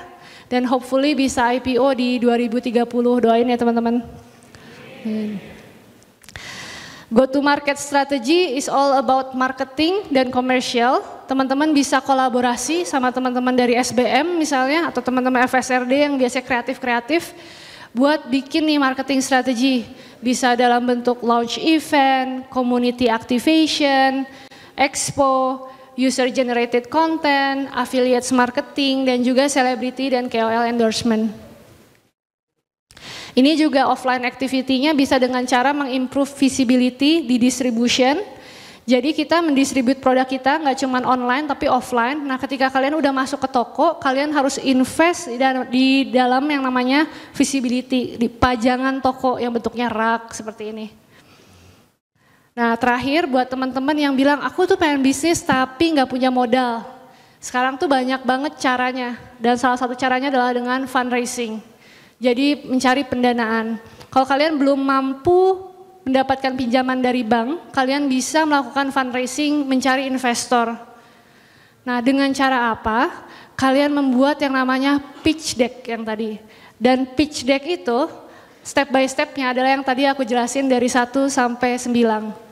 Dan hopefully bisa IPO di 2030, doain ya teman-teman. Go to market strategy is all about marketing dan commercial. Teman-teman bisa kolaborasi sama teman-teman dari SBM misalnya atau teman-teman FSRD yang biasanya kreatif-kreatif buat bikin nih marketing strategi. Bisa dalam bentuk launch event, community activation, expo, user generated content, affiliates marketing dan juga celebrity dan KOL endorsement. Ini juga offline activity-nya bisa dengan cara mengimprove visibility di distribution. Jadi kita mendistribute produk kita nggak cuma online tapi offline. Nah ketika kalian udah masuk ke toko, kalian harus invest di dalam yang namanya visibility, di pajangan toko yang bentuknya rak seperti ini. Nah terakhir buat teman-teman yang bilang aku tuh pengen bisnis tapi nggak punya modal. Sekarang tuh banyak banget caranya dan salah satu caranya adalah dengan fundraising. Jadi mencari pendanaan. Kalau kalian belum mampu mendapatkan pinjaman dari bank, kalian bisa melakukan fundraising, mencari investor. Nah, dengan cara apa? Kalian membuat yang namanya pitch deck yang tadi. Dan pitch deck itu step by stepnya adalah yang tadi aku jelasin dari 1 sampai 9.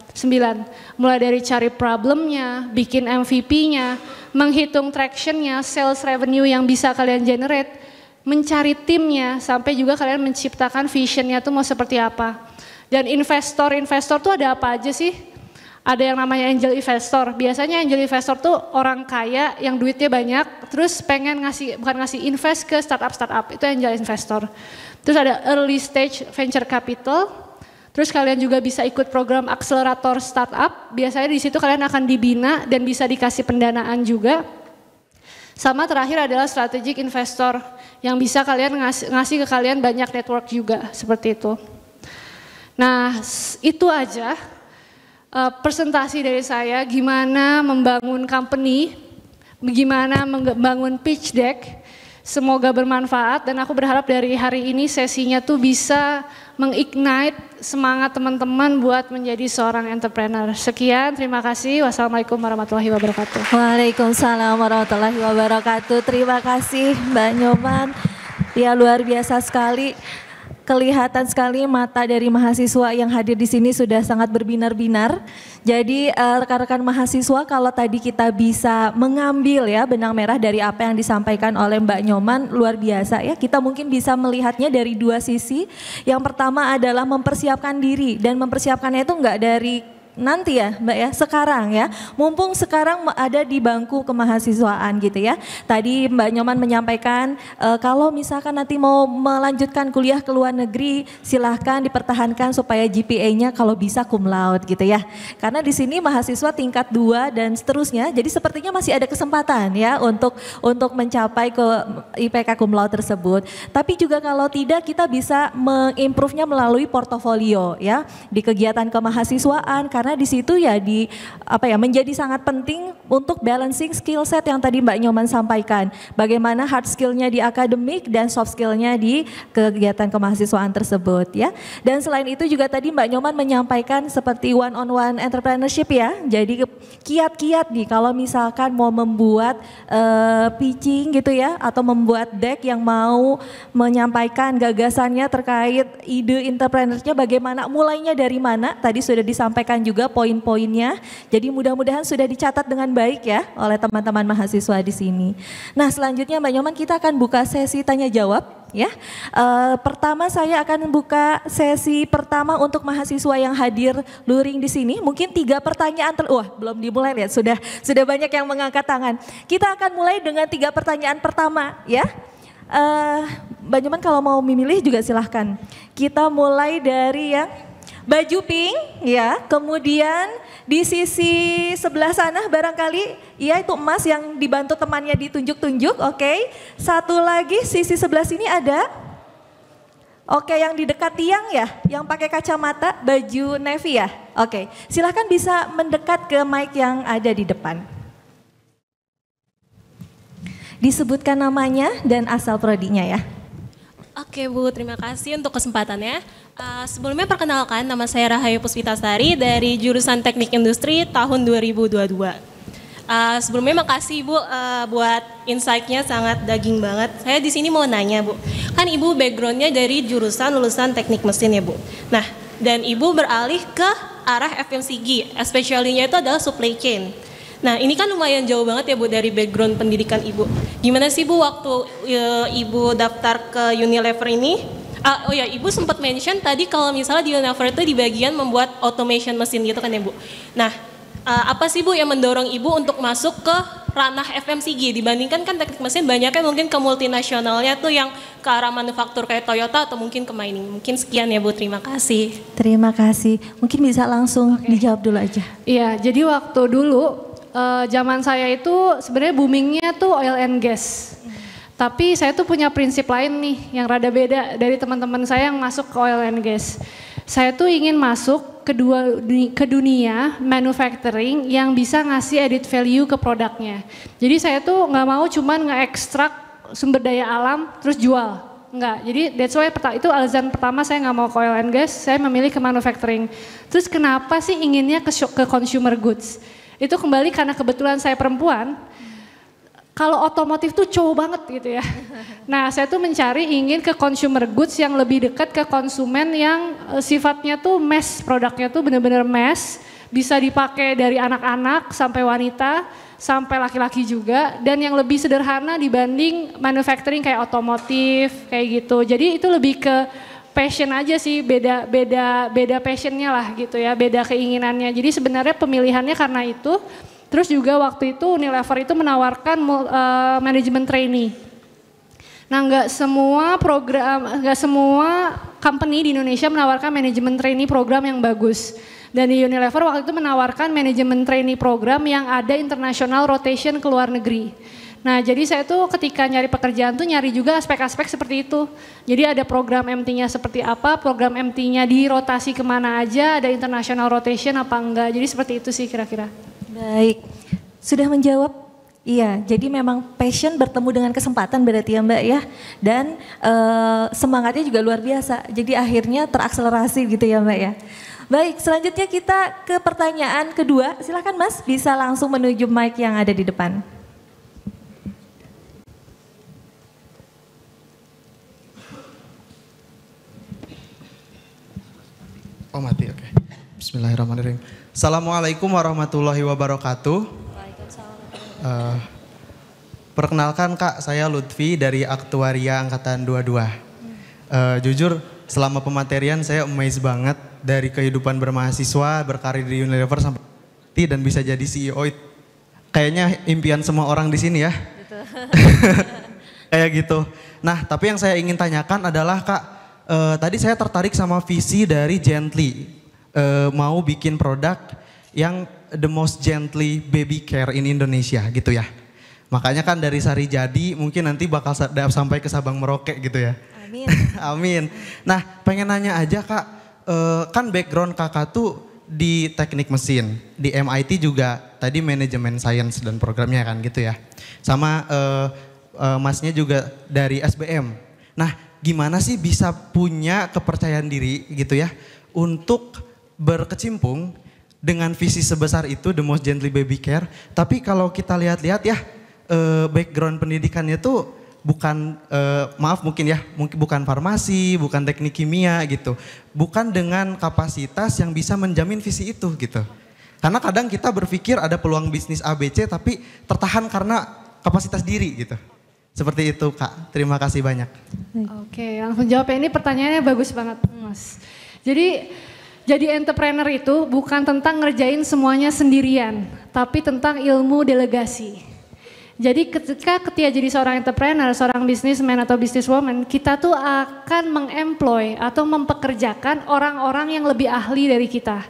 Mulai dari cari problemnya, bikin MVP-nya, menghitung tractionnya, sales revenue yang bisa kalian generate, mencari timnya, sampai juga kalian menciptakan visionnya tuh mau seperti apa. Dan investor tuh ada apa aja sih? Ada yang namanya angel investor. Biasanya angel investor tuh orang kaya yang duitnya banyak, terus pengen bukan ngasih invest ke startup, itu angel investor. Terus ada early stage venture capital. Terus kalian juga bisa ikut program akselerator startup. Biasanya di situ kalian akan dibina dan bisa dikasih pendanaan juga. Sama terakhir adalah strategic investor yang bisa kalian ngasih ke kalian banyak network juga seperti itu. Nah, itu aja. Presentasi dari saya gimana membangun company, gimana membangun pitch deck. Semoga bermanfaat dan aku berharap dari hari ini sesinya tuh bisa mengignite semangat teman-teman buat menjadi seorang entrepreneur. Sekian, terima kasih. Wassalamualaikum warahmatullahi wabarakatuh. Waalaikumsalam warahmatullahi wabarakatuh. Terima kasih Mbak Nyoman. Ya, luar biasa sekali. Kelihatan sekali mata dari mahasiswa yang hadir di sini sudah sangat berbinar-binar. Jadi rekan-rekan mahasiswa, kalau tadi kita bisa mengambil ya benang merah dari apa yang disampaikan oleh Mbak Nyoman, luar biasa ya. Kita mungkin bisa melihatnya dari dua sisi. Yang pertama adalah mempersiapkan diri, dan mempersiapkannya itu enggak dari nanti ya Mbak ya, sekarang ya, mumpung sekarang ada di bangku kemahasiswaan gitu ya. Tadi Mbak Nyoman menyampaikan kalau misalkan nanti mau melanjutkan kuliah ke luar negeri, silahkan dipertahankan supaya GPA-nya kalau bisa cum laude gitu ya. Karena di sini mahasiswa tingkat 2 dan seterusnya, jadi sepertinya masih ada kesempatan ya untuk mencapai ke IPK cum laude tersebut. Tapi juga kalau tidak, kita bisa mengimprove-nya melalui portofolio ya di kegiatan kemahasiswaan, karena di situ ya menjadi sangat penting untuk balancing skill set yang tadi Mbak Nyoman sampaikan. Bagaimana hard skill-nya di akademik dan soft skill-nya di kegiatan kemahasiswaan tersebut ya. Dan selain itu juga tadi Mbak Nyoman menyampaikan seperti one on one entrepreneurship ya. Jadi kiat-kiat nih kalau misalkan mau membuat pitching gitu ya, atau membuat deck yang mau menyampaikan gagasannya terkait ide entrepreneurnya, bagaimana mulainya dari mana, tadi sudah disampaikan juga poin-poinnya. Jadi mudah-mudahan sudah dicatat dengan baik ya oleh teman-teman mahasiswa di sini. Nah, selanjutnya Mbak Nyoman, kita akan buka sesi tanya jawab ya. Pertama saya akan buka sesi pertama untuk mahasiswa yang hadir luring di sini. Mungkin 3 pertanyaan belum dimulai lihat sudah banyak yang mengangkat tangan. Kita akan mulai dengan 3 pertanyaan pertama ya. Mbak Nyoman kalau mau memilih juga silahkan. Kita mulai dari yang baju pink ya, kemudian di sisi sebelah sana barangkali ya itu emas yang dibantu temannya ditunjuk-tunjuk, oke. Satu lagi sisi sebelah sini ada, oke, yang di dekat tiang ya, yang pakai kacamata baju navy ya, oke. Silahkan bisa mendekat ke mic yang ada di depan. Disebutkan namanya dan asal prodinya ya. Oke Bu, terima kasih untuk kesempatannya. Sebelumnya perkenalkan, nama saya Rahayu Puspitasari dari jurusan Teknik Industri tahun 2022. Sebelumnya makasih Bu buat insight-nya, sangat daging banget. Saya di sini mau nanya Bu, kan Ibu background-nya dari jurusan lulusan teknik mesin ya Bu. Nah, dan Ibu beralih ke arah FMCG, especially-nya itu adalah supply chain. Nah, ini kan lumayan jauh banget ya Bu dari background pendidikan Ibu. Gimana sih Bu waktu Ibu daftar ke Unilever ini? Ibu sempat mention tadi kalau misalnya di Unilever itu di bagian membuat automation mesin gitu kan ya Bu. Nah, apa sih Bu yang mendorong Ibu untuk masuk ke ranah FMCG? Dibandingkan kan teknik mesin banyaknya mungkin ke multinasionalnya tuh yang ke arah manufaktur kayak Toyota atau mungkin ke mining. Mungkin sekian ya Bu, terima kasih. Terima kasih. Mungkin bisa langsung dijawab dulu aja. Iya, jadi waktu dulu zaman saya itu sebenarnya boomingnya tuh oil and gas. Tapi saya tuh punya prinsip lain nih yang rada beda dari teman-teman saya yang masuk ke oil and gas. Saya tuh ingin masuk ke dunia manufacturing yang bisa ngasih added value ke produknya. Jadi saya tuh nggak mau cuman nge-ekstrak sumber daya alam terus jual. enggak. Jadi that's why itu alasan pertama saya nggak mau ke oil and gas, saya memilih ke manufacturing. Terus kenapa sih inginnya ke consumer goods? Itu kembali karena kebetulan saya perempuan. Kalau otomotif tuh cowok banget gitu ya. Nah saya tuh ingin ke consumer goods yang lebih dekat ke konsumen yang sifatnya tuh mass, produknya tuh bener-bener mass. Bisa dipakai dari anak-anak sampai wanita, sampai laki-laki juga. Dan yang lebih sederhana dibanding manufacturing kayak otomotif, kayak gitu. Jadi itu lebih ke passion aja sih, beda passionnya lah gitu ya, beda keinginannya. Jadi sebenarnya pemilihannya karena itu. Terus juga waktu itu Unilever itu menawarkan manajemen trainee. Nah nggak semua company di Indonesia menawarkan manajemen trainee program yang bagus. Dan di Unilever waktu itu menawarkan manajemen trainee program yang ada international rotation ke luar negeri. Nah jadi saya tuh ketika nyari pekerjaan tuh nyari juga aspek-aspek seperti itu. Jadi ada program MT-nya seperti apa, program MT-nya dirotasi kemana aja, ada international rotation apa enggak. Jadi seperti itu sih kira-kira. Baik, sudah menjawab? Iya, jadi memang passion bertemu dengan kesempatan berarti ya Mbak ya. Dan semangatnya juga luar biasa, jadi akhirnya terakselerasi gitu ya Mbak ya. Baik, selanjutnya kita ke pertanyaan kedua. Silakan Mas, bisa langsung menuju mic yang ada di depan. Oh mati, oke. Bismillahirrahmanirrahim. Assalamualaikum warahmatullahi wabarakatuh. Perkenalkan Kak, saya Lutfi dari Aktuaria Angkatan 22. Jujur selama pematerian saya amazed banget dari kehidupan bermahasiswa, berkarir di Unilever sampai dan bisa jadi CEO. Kayaknya impian semua orang di sini ya. Betul. Kayak gitu. Nah tapi yang saya ingin tanyakan adalah Kak, tadi saya tertarik sama visi dari Gently. Mau bikin produk yang the most gently baby care in Indonesia gitu ya. Makanya kan dari Sari Jadi mungkin nanti bakal sampai ke Sabang Merauke gitu ya. Amin. Amin. Nah pengen nanya aja Kak, kan background Kakak tuh di teknik mesin, di MIT juga tadi manajemen science dan programnya kan gitu ya. Sama Masnya juga dari SBM. Nah gimana sih bisa punya kepercayaan diri gitu ya untuk berkecimpung dengan visi sebesar itu, the most gently baby care. Tapi kalau kita lihat-lihat ya, background pendidikannya tuh bukan, maaf mungkin ya, mungkin bukan farmasi, bukan teknik kimia gitu. Bukan dengan kapasitas yang bisa menjamin visi itu gitu. Karena kadang kita berpikir ada peluang bisnis ABC tapi tertahan karena kapasitas diri gitu. Seperti itu Kak, terima kasih banyak. Oke, langsung jawab ya, ini pertanyaannya bagus banget Mas. Jadi entrepreneur itu bukan tentang ngerjain semuanya sendirian, tapi tentang ilmu delegasi. Jadi ketika jadi seorang entrepreneur, seorang businessman atau businesswoman, kita tuh akan mengemploy atau mempekerjakan orang-orang yang lebih ahli dari kita.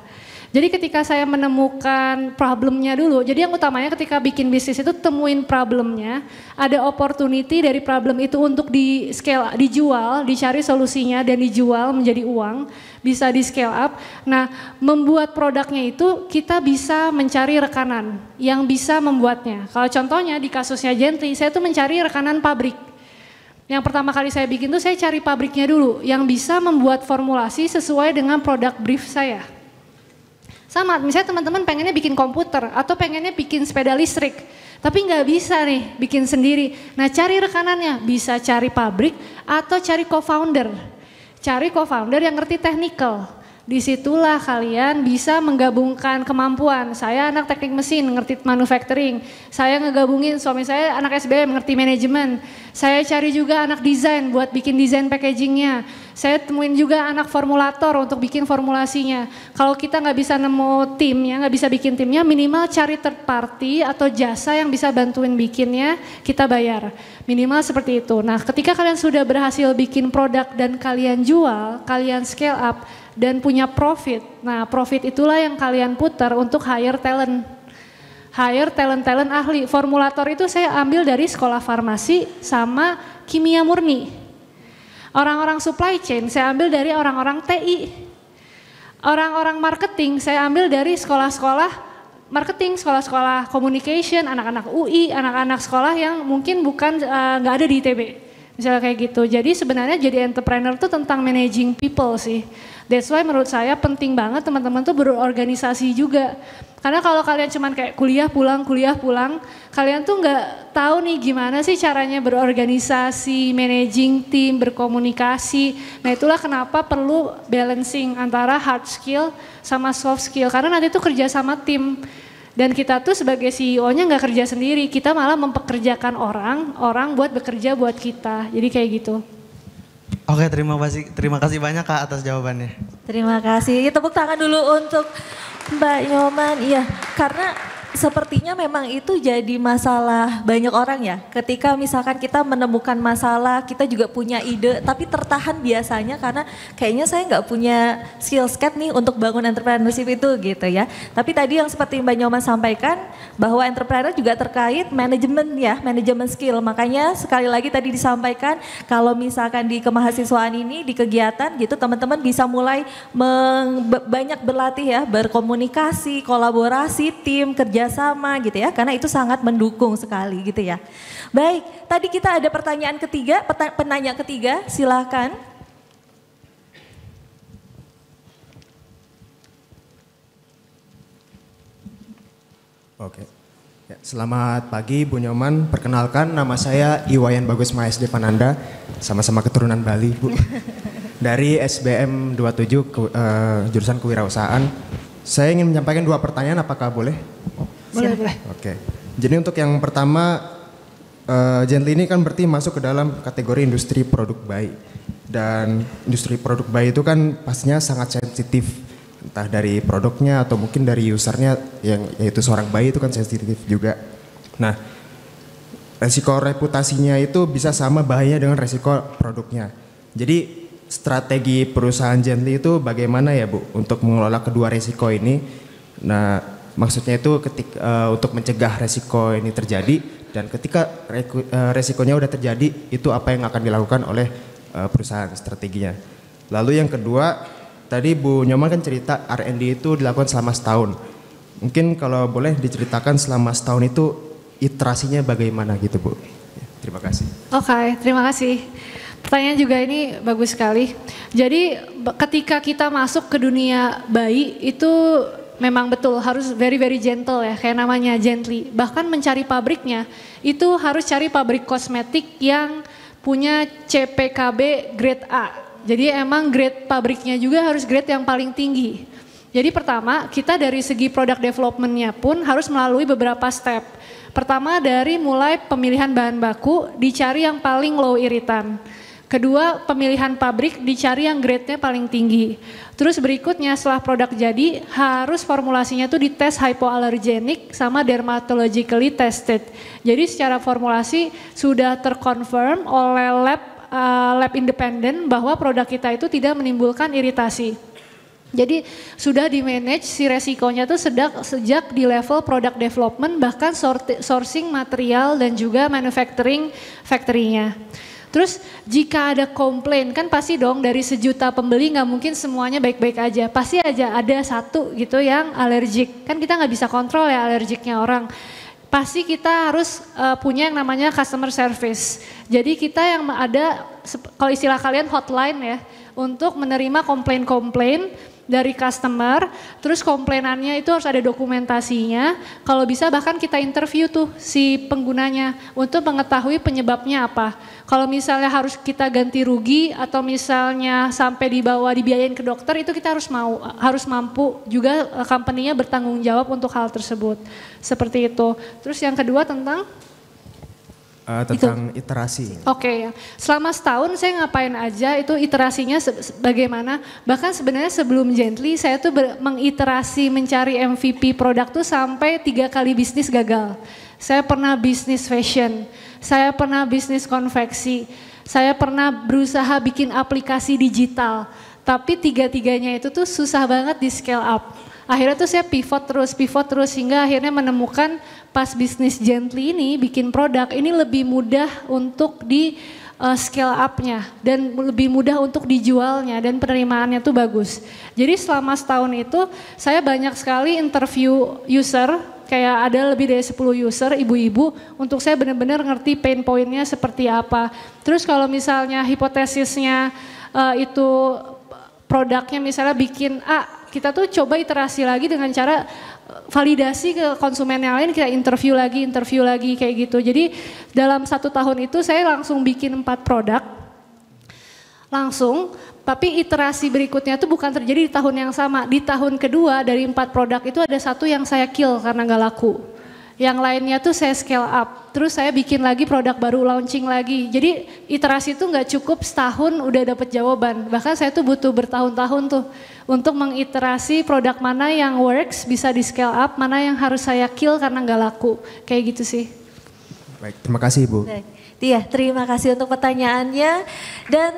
Jadi ketika saya menemukan problemnya dulu, jadi yang utamanya ketika bikin bisnis itu temuin problemnya, ada opportunity dari problem itu untuk di scale, dijual, dicari solusinya dan dijual menjadi uang, bisa di scale up. Nah membuat produknya itu kita bisa mencari rekanan yang bisa membuatnya. Kalau contohnya di kasusnya Gently, saya tuh mencari rekanan pabrik. Yang pertama kali saya bikin tuh saya cari pabriknya dulu yang bisa membuat formulasi sesuai dengan produk brief saya. Sama, misalnya teman-teman pengennya bikin komputer atau pengennya bikin sepeda listrik, tapi nggak bisa nih bikin sendiri. Nah cari rekanannya, bisa cari pabrik atau cari co-founder. Cari co-founder yang ngerti technical. Disitulah kalian bisa menggabungkan kemampuan. Saya anak teknik mesin, ngerti manufacturing. Saya ngegabungin, suami saya anak SBM, ngerti manajemen. Saya cari juga anak desain buat bikin desain packagingnya. Saya temuin juga anak formulator untuk bikin formulasinya. Kalau kita nggak bisa nemu timnya, nggak bisa bikin timnya, minimal cari third party atau jasa yang bisa bantuin bikinnya, kita bayar. Minimal seperti itu. Nah ketika kalian sudah berhasil bikin produk dan kalian jual, kalian scale up, dan punya profit. Nah profit itulah yang kalian putar untuk hire talent. Hire talent-talent ahli. Formulator itu saya ambil dari sekolah farmasi sama kimia murni. Orang-orang supply chain saya ambil dari orang-orang TI. Orang-orang marketing saya ambil dari sekolah-sekolah marketing, sekolah-sekolah communication, anak-anak UI, anak-anak sekolah yang mungkin bukan nggak ada di ITB. Misalnya kayak gitu. Jadi sebenarnya jadi entrepreneur itu tentang managing people sih. That's why menurut saya penting banget teman-teman tuh berorganisasi juga. Karena kalau kalian cuman kayak kuliah pulang, kalian tuh nggak tahu nih gimana sih caranya berorganisasi, managing tim, berkomunikasi. Nah itulah kenapa perlu balancing antara hard skill sama soft skill. Karena nanti tuh kerja sama tim. Dan kita tuh sebagai CEO-nya nggak kerja sendiri, kita malah mempekerjakan orang buat bekerja buat kita. Jadi kayak gitu. Oke, terima kasih banyak Kak atas jawabannya. Terima kasih. Tepuk tangan dulu untuk Mbak Nyoman. Iya, karena sepertinya memang itu jadi masalah banyak orang ya. Ketika misalkan kita menemukan masalah, kita juga punya ide, tapi tertahan biasanya karena kayaknya saya nggak punya skill set nih untuk bangun entrepreneurship itu gitu ya. Tapi tadi yang seperti Mbak Nyoman sampaikan bahwa entrepreneur juga terkait manajemen ya, manajemen skill. Makanya sekali lagi tadi disampaikan kalau misalkan di kemahasiswaan ini di kegiatan gitu teman-teman bisa mulai banyak berlatih ya, berkomunikasi, kolaborasi, tim, kerjasama gitu ya, karena itu sangat mendukung sekali gitu ya. Baik, tadi kita ada pertanyaan ketiga, penanya ketiga, silakan. Oke, ya, selamat pagi Bu Nyoman, perkenalkan nama saya Iwayan Bagus Maesde Pananda, sama-sama keturunan Bali Bu. Dari SBM 27 jurusan kewirausahaan. Saya ingin menyampaikan 2 pertanyaan, apakah boleh? Boleh. Oke. Jadi untuk yang pertama, Gently ini kan berarti masuk ke dalam kategori industri produk bayi. Dan industri produk bayi itu kan pastinya sangat sensitif. Entah dari produknya atau mungkin dari usernya yang yaitu seorang bayi itu kan sensitif juga. Nah, resiko reputasinya itu bisa sama bahaya dengan resiko produknya. Jadi strategi perusahaan Gently itu bagaimana ya Bu untuk mengelola kedua resiko ini? Nah, maksudnya itu untuk mencegah resiko ini terjadi dan ketika resikonya udah terjadi itu apa yang akan dilakukan oleh perusahaan strateginya. Lalu yang kedua, tadi Bu Nyoman kan cerita R&D itu dilakukan selama setahun. Mungkin kalau boleh diceritakan selama setahun itu iterasinya bagaimana gitu Bu. Terima kasih. Oke, terima kasih. Pertanyaan juga ini bagus sekali. Jadi ketika kita masuk ke dunia bayi itu memang betul harus very gentle ya, kayak namanya Gently. Bahkan mencari pabriknya itu harus cari pabrik kosmetik yang punya CPKB grade A. Jadi emang grade pabriknya juga harus grade yang paling tinggi. Jadi pertama kita dari segi product developmentnya pun harus melalui beberapa step. Pertama dari mulai pemilihan bahan baku dicari yang paling low iritan. Kedua, pemilihan pabrik dicari yang grade-nya paling tinggi. Terus berikutnya setelah produk jadi harus formulasinya tuh dites hypoallergenic sama dermatologically tested. Jadi secara formulasi sudah terkonfirm oleh lab independen bahwa produk kita itu tidak menimbulkan iritasi. Jadi sudah di-manage si resikonya tuh sejak di level product development bahkan sourcing material dan juga manufacturing factory-nya. Terus jika ada komplain kan pasti dong dari 1 juta pembeli nggak mungkin semuanya baik-baik aja. Pasti aja ada satu gitu yang alergik. Kan kita nggak bisa kontrol ya alergiknya orang. Pasti kita harus punya yang namanya customer service. Jadi kita yang ada kalau istilah kalian hotline ya untuk menerima komplain-komplain dari customer, terus komplainannya itu harus ada dokumentasinya, kalau bisa bahkan kita interview tuh si penggunanya untuk mengetahui penyebabnya apa. Kalau misalnya harus kita ganti rugi atau misalnya sampai dibiayain ke dokter itu kita harus mampu juga company-nya bertanggung jawab untuk hal tersebut. Seperti itu. Terus yang kedua tentang iterasi. Oke, selama setahun saya ngapain aja itu iterasinya bagaimana. Bahkan sebenarnya sebelum Gently saya tuh mengiterasi mencari MVP produk tuh sampai 3 kali bisnis gagal. Saya pernah bisnis fashion, saya pernah bisnis konveksi, saya pernah berusaha bikin aplikasi digital. Tapi 3-tiganya itu tuh susah banget di scale up. Akhirnya tuh saya pivot terus hingga akhirnya menemukan pas bisnis Gently ini bikin produk ini lebih mudah untuk scale up-nya dan lebih mudah untuk dijualnya dan penerimaannya tuh bagus. Jadi selama setahun itu saya banyak sekali interview user, kayak ada lebih dari 10 user, ibu-ibu, untuk saya benar-benar ngerti pain point-nya seperti apa. Terus kalau misalnya hipotesisnya itu produknya misalnya bikin A, kita tuh coba iterasi lagi dengan cara validasi ke konsumen yang lain, kita interview lagi kayak gitu. Jadi dalam 1 tahun itu saya langsung bikin 4 produk, langsung, tapi iterasi berikutnya tuh bukan terjadi di tahun yang sama. Di tahun kedua dari 4 produk itu ada 1 yang saya kill karena nggak laku. Yang lainnya tuh saya scale up, terus saya bikin lagi produk baru, launching lagi. Jadi iterasi itu nggak cukup setahun udah dapet jawaban. Bahkan saya tuh butuh bertahun-tahun tuh untuk mengiterasi produk mana yang works, bisa di scale up, mana yang harus saya kill karena nggak laku. Kayak gitu sih. Baik, terima kasih Ibu. Iya, terima kasih untuk pertanyaannya. Dan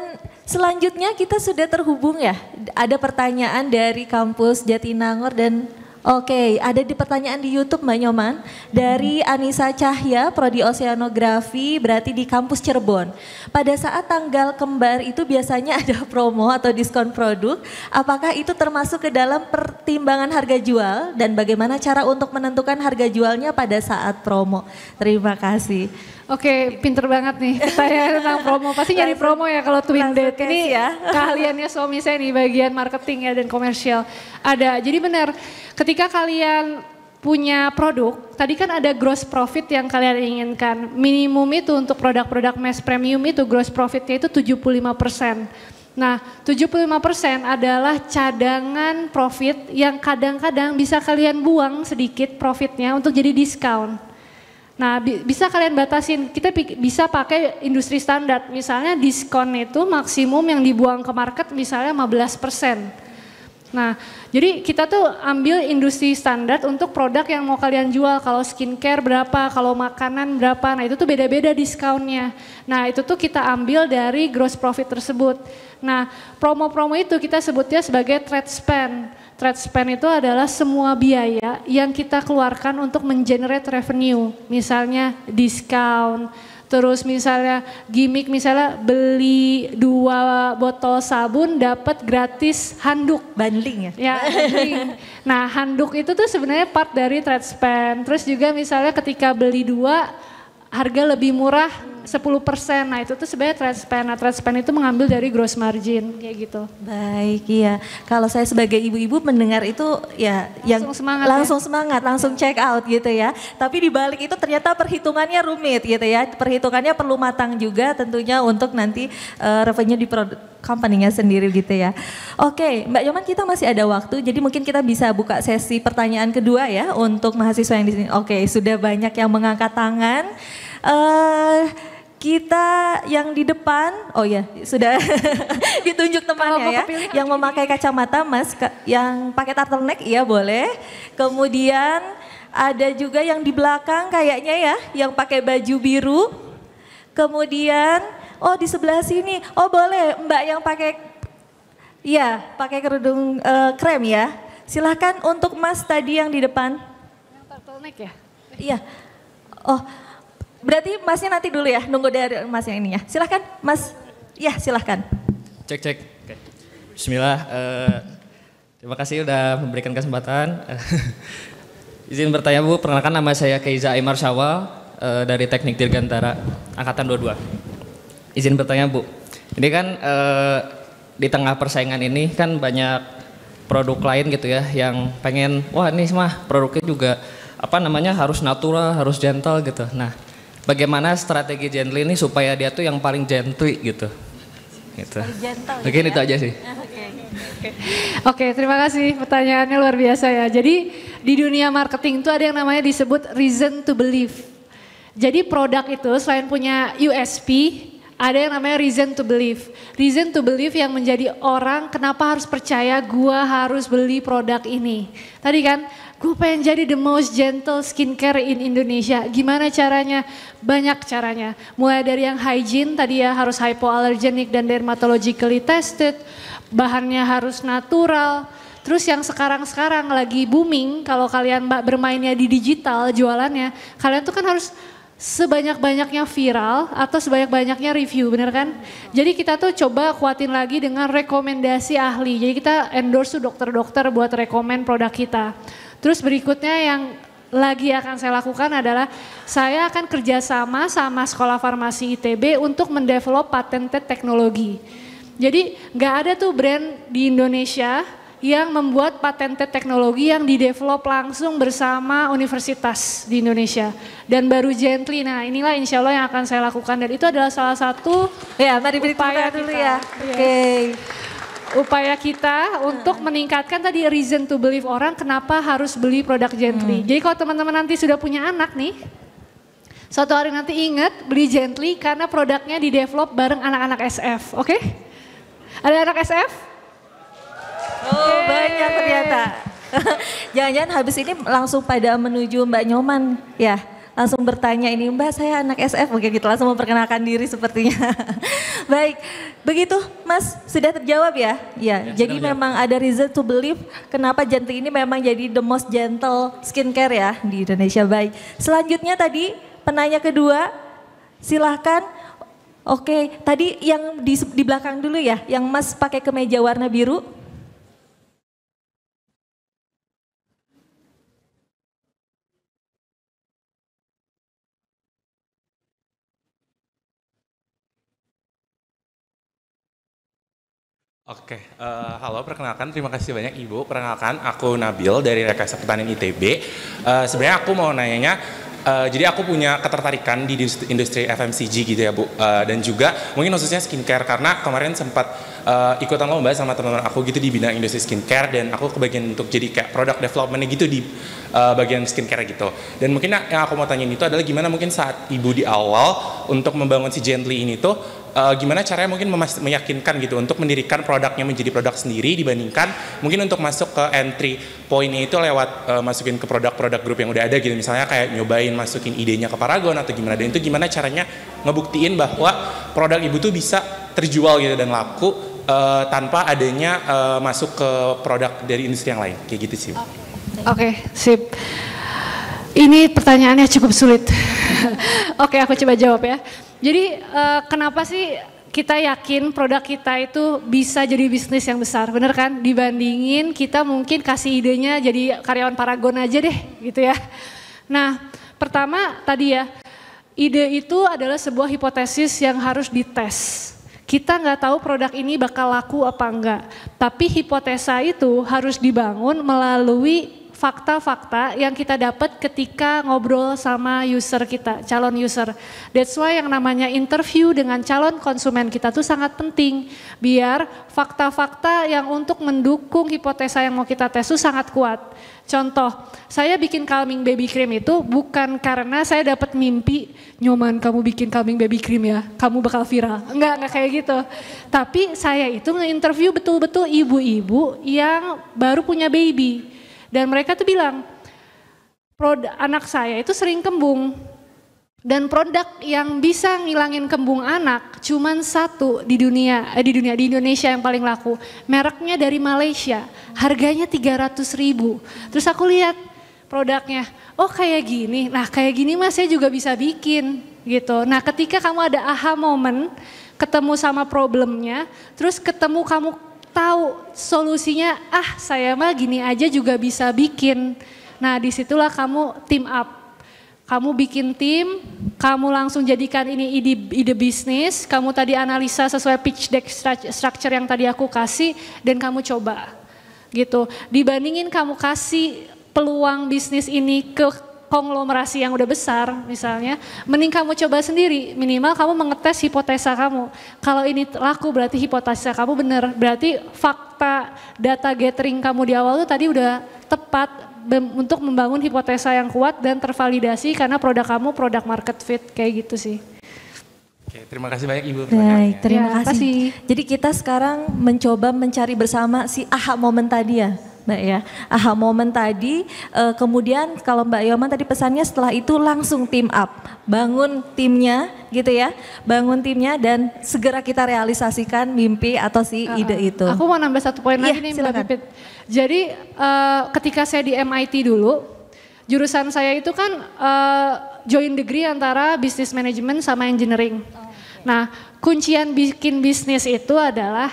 selanjutnya kita sudah terhubung ya. Ada pertanyaan dari kampus Jatinangor dan oke, ada di pertanyaan di YouTube Mbak Nyoman dari Anissa Cahya, Prodi Oceanografi, berarti di kampus Cirebon. Pada saat tanggal kembar itu biasanya ada promo atau diskon produk. Apakah itu termasuk ke dalam pertimbangan harga jual dan bagaimana cara untuk menentukan harga jualnya pada saat promo? Terima kasih. Oke, pinter banget nih pertanyaan tentang promo. Pasti nyari promo ya kalau Twin Date. Ini ya. Keahliannya suami saya nih bagian marketing ya dan komersial. Ada, jadi benar ketika kalian punya produk, tadi kan ada gross profit yang kalian inginkan. Minimum itu untuk produk-produk mass premium itu gross profitnya itu 75%. Nah, 75% adalah cadangan profit yang kadang-kadang bisa kalian buang sedikit profitnya untuk jadi diskon. Nah, bisa kalian batasin, kita bisa pakai industri standar, misalnya diskon itu maksimum yang dibuang ke market misalnya 15%. Nah, jadi kita tuh ambil industri standar untuk produk yang mau kalian jual, kalau skincare berapa, kalau makanan berapa, nah itu tuh beda-beda diskonnya. Nah, itu tuh kita ambil dari gross profit tersebut. Nah, promo-promo itu kita sebutnya sebagai trade spend. Trade spend itu adalah semua biaya yang kita keluarkan untuk mengenerate revenue. Misalnya diskon, terus misalnya gimmick, misalnya beli 2 botol sabun dapat gratis handuk. Bundling ya? Ya, bundling. Nah, handuk itu tuh sebenarnya part dari trade spend. Terus juga misalnya ketika beli 2 harga lebih murah 10%, nah itu tuh sebenarnya trade spend. Nah, trade spend itu mengambil dari gross margin kayak gitu. Baik, iya. Kalau saya sebagai ibu-ibu mendengar itu ya langsung semangat, langsung check out gitu ya. Tapi di balik itu ternyata perhitungannya rumit gitu ya. Perhitungannya perlu matang juga tentunya untuk nanti revenue di produk company-nya sendiri gitu ya. Oke, Mbak Yoman, kita masih ada waktu, jadi mungkin kita bisa buka sesi pertanyaan kedua ya untuk mahasiswa yang di sini. Oke, sudah banyak yang mengangkat tangan. Kita yang di depan, oh ya sudah ditunjuk temannya ya, yang memakai kacamata, Mas, yang pakai turtleneck, iya boleh. Kemudian ada juga yang di belakang kayaknya ya, yang pakai baju biru. Kemudian, oh di sebelah sini, oh boleh Mbak yang pakai, iya pakai kerudung krem ya. Silahkan untuk Mas tadi yang di depan. Yang turtleneck ya? Iya, oh. Berarti Masnya nanti dulu ya, nunggu dari Mas yang ini ya. Silahkan Mas, ya silahkan. Cek. Oke. Bismillah, terima kasih udah memberikan kesempatan. Izin bertanya Bu, perkenalkan nama saya Keiza Aimar Syawal dari Teknik Dirgantara, Angkatan 22. Izin bertanya Bu, ini kan di tengah persaingan ini kan banyak produk lain gitu ya yang pengen, wah ini mah produknya juga harus natural, harus gentle gitu. Nah, bagaimana strategi Gently ini supaya dia tuh yang paling gently gitu. Mungkin itu aja sih. Oke, terima kasih pertanyaannya luar biasa ya. Jadi di dunia marketing itu ada yang namanya disebut reason to believe. Jadi produk itu selain punya USP, ada yang namanya reason to believe. Reason to believe yang menjadi orang kenapa harus percaya gua harus beli produk ini. Tadi kan gue pengen jadi the most gentle skincare in Indonesia. Gimana caranya? Banyak caranya. Mulai dari yang hygiene tadi ya, harus hypoallergenic dan dermatologically tested. Bahannya harus natural. Terus yang sekarang lagi booming, kalau kalian bermainnya di digital jualannya, kalian tuh kan harus sebanyak-banyaknya viral atau sebanyak-banyaknya review, bener kan? Jadi kita tuh coba kuatin lagi dengan rekomendasi ahli. Jadi kita endorse tuh dokter-dokter buat rekomen produk kita. Terus berikutnya yang lagi akan saya lakukan adalah saya akan kerjasama sama Sekolah Farmasi ITB untuk mendevelop patented teknologi. Jadi nggak ada tuh brand di Indonesia yang membuat patented teknologi yang didevelop langsung bersama universitas di Indonesia. Dan baru Gently, nah inilah insya Allah yang akan saya lakukan. Dan itu adalah salah satu mari upaya dulu ya. Upaya kita untuk meningkatkan tadi reason to believe orang kenapa harus beli produk Gently. Jadi kalau teman-teman nanti sudah punya anak nih, suatu hari nanti ingat beli Gently karena produknya didevelop bareng anak-anak SF, oke? Ada anak SF? Oh banyak ternyata. Jangan-jangan habis ini langsung pada menuju Mbak Nyoman ya. Langsung bertanya ini Mbak saya anak SF mungkin gitu langsung memperkenalkan diri sepertinya. Baik, begitu Mas sudah terjawab ya? Ya, jadi memang ada reason to believe kenapa Gently ini memang jadi the most gentle skincare ya di Indonesia. Baik, selanjutnya tadi penanya kedua silahkan. Oke, tadi yang di belakang dulu ya, yang Mas pakai kemeja warna biru. Oke, halo, perkenalkan, terima kasih banyak Ibu. Perkenalkan, aku Nabil dari Rekayasa Pertanian ITB. Sebenarnya aku mau nanyanya, jadi aku punya ketertarikan di industri FMCG gitu ya Bu, dan juga mungkin khususnya skincare karena kemarin sempat ikutan lomba sama teman-teman aku gitu di bidang industri skincare dan aku kebagian untuk jadi kayak product development gitu di bagian skincare gitu. Dan mungkin yang aku mau tanyain itu adalah gimana mungkin saat Ibu di awal untuk membangun si Gently ini tuh gimana caranya mungkin meyakinkan gitu untuk mendirikan produknya menjadi produk sendiri dibandingkan mungkin untuk masuk ke entry point-nya itu lewat masukin ke produk-produk grup yang udah ada gitu, misalnya kayak nyobain masukin idenya ke Paragon atau gimana, dan itu gimana caranya ngebuktiin bahwa produk Ibu tuh bisa terjual gitu dan laku tanpa adanya masuk ke produk dari industri yang lain, kayak gitu sih. Oke, sip. Ini pertanyaannya cukup sulit. Oke, aku coba jawab ya. Jadi kenapa sih kita yakin produk kita itu bisa jadi bisnis yang besar, bener kan? Dibandingin kita mungkin kasih idenya jadi karyawan Paragon aja deh gitu ya. Nah pertama tadi ya, ide itu adalah sebuah hipotesis yang harus dites. Kita nggak tahu produk ini bakal laku apa enggak, tapi hipotesa itu harus dibangun melalui fakta-fakta yang kita dapat ketika ngobrol sama user kita, calon user. That's why yang namanya interview dengan calon konsumen kita tuh sangat penting. Biar fakta-fakta yang untuk mendukung hipotesa yang mau kita tes itu sangat kuat. Contoh, saya bikin calming baby cream itu bukan karena saya dapat mimpi, Nyoman kamu bikin calming baby cream ya, kamu bakal viral. Enggak kayak gitu. Tapi saya itu nge-interview betul-betul ibu-ibu yang baru punya baby. Dan mereka tuh bilang, anak saya itu sering kembung. Dan produk yang bisa ngilangin kembung anak cuman satu di Indonesia yang paling laku. Mereknya dari Malaysia, harganya 300.000. Terus aku lihat produknya, oh kayak gini. Nah kayak gini mas saya juga bisa bikin gitu. Nah ketika kamu ada aha moment, ketemu sama problemnya, terus ketemu kamu tahu solusinya, saya mah gini aja juga bisa bikin. Nah disitulah kamu team up. Kamu bikin tim, kamu langsung jadikan ini ide bisnis, kamu tadi analisa sesuai pitch deck structure yang tadi aku kasih, dan kamu coba gitu. Dibandingin kamu kasih peluang bisnis ini ke konglomerasi yang udah besar misalnya, mending kamu coba sendiri, minimal kamu mengetes hipotesa kamu. Kalau ini laku berarti hipotesa kamu benar, berarti fakta data gathering kamu di awal tuh tadi udah tepat untuk membangun hipotesa yang kuat dan tervalidasi karena produk kamu produk market fit, kayak gitu sih. Oke, terima kasih banyak Ibu. Baik, terima kasih. Jadi kita sekarang mencoba mencari bersama si aha moment tadi ya. Mbak ya, aha moment tadi, kemudian kalau Mbak Yoman tadi pesannya setelah itu langsung team up, bangun timnya gitu ya, bangun timnya dan segera kita realisasikan mimpi atau si ide itu. Aku mau nambah satu poin lagi nih Mbak Pipit. Jadi ketika saya di MIT dulu, jurusan saya itu kan joint degree antara business management sama engineering. Nah, kuncian bikin bisnis itu adalah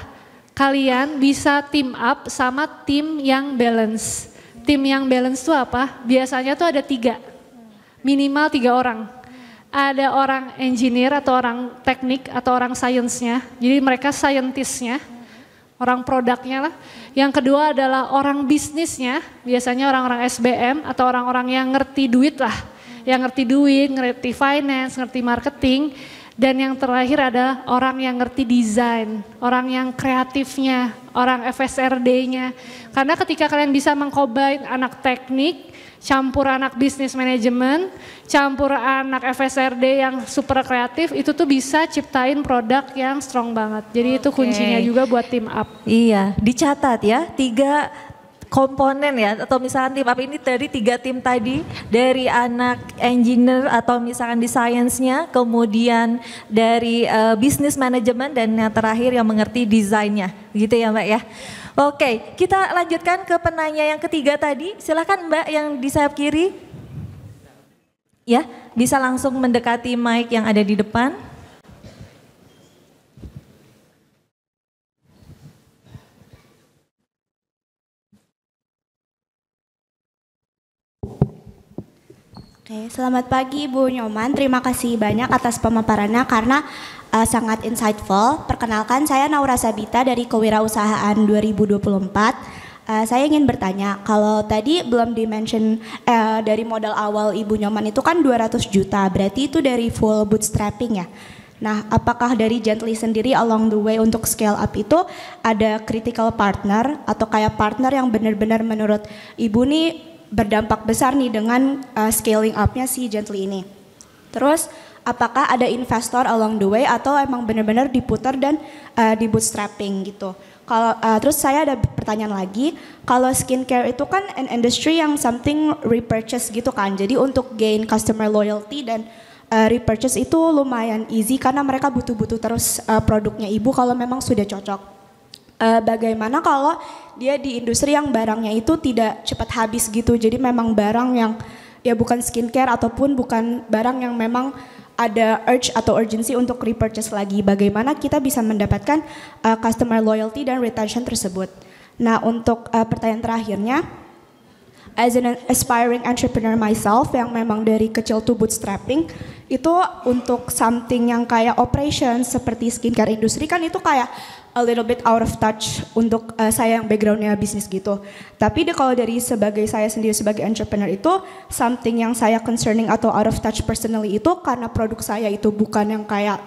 kalian bisa team up sama tim yang balance. Tim yang balance itu apa? Biasanya tuh ada 3, minimal 3 orang. Ada orang engineer atau orang teknik atau orang science-nya, jadi mereka scientist-nya, orang produknya lah. Yang kedua adalah orang bisnisnya, biasanya orang-orang SBM atau orang-orang yang ngerti duit lah, yang ngerti duit, ngerti finance, ngerti marketing. Dan yang terakhir ada orang yang ngerti desain, orang yang kreatifnya, orang FSRD-nya. Karena ketika kalian bisa mengcombine anak teknik, campur anak bisnis manajemen, campur anak FSRD yang super kreatif, itu tuh bisa ciptain produk yang strong banget. Jadi itu kuncinya juga buat team up. Iya, dicatat ya, 3 komponen ya, atau misalkan tim up ini dari 3 tim tadi, dari anak engineer atau misalkan di science-nya, kemudian dari bisnis manajemen, dan yang terakhir yang mengerti desainnya, gitu ya Mbak ya. Oke, kita lanjutkan ke penanya yang ketiga tadi. Silakan Mbak yang di sayap kiri. Ya, bisa langsung mendekati mic yang ada di depan. Oke, selamat pagi Bu Nyoman. Terima kasih banyak atas pemaparannya karena sangat insightful. Perkenalkan, saya Naura Sabita dari Kewirausahaan 2024. Saya ingin bertanya, kalau tadi belum di-mention dari modal awal Ibu Nyoman itu kan 200 juta, berarti itu dari full bootstrapping ya? Nah, apakah dari Gently sendiri along the way untuk scale up itu ada critical partner atau kayak partner yang benar-benar menurut Ibu nih berdampak besar nih dengan scaling up-nya si Gently ini? Terus, apakah ada investor along the way atau emang benar-benar diputar dan di bootstrapping gitu? Kalau terus saya ada pertanyaan lagi, kalau skincare itu kan an industry yang something repurchase gitu kan, jadi untuk gain customer loyalty dan repurchase itu lumayan easy karena mereka butuh terus produknya Ibu kalau memang sudah cocok. Bagaimana kalau dia di industri yang barangnya itu tidak cepat habis gitu, jadi memang barang yang ya bukan skincare ataupun bukan barang yang memang ada urge atau urgency untuk repurchase lagi. Bagaimana kita bisa mendapatkan customer loyalty dan retention tersebut. Nah, untuk pertanyaan terakhirnya, as an aspiring entrepreneur myself yang memang dari kecil tuh bootstrapping, itu untuk something yang kayak operation seperti skincare industri kan itu kayak a little bit out of touch untuk saya yang backgroundnya bisnis gitu. Tapi kalau dari saya sendiri sebagai entrepreneur itu something yang saya concerning atau out of touch personally itu karena produk saya itu bukan yang kayak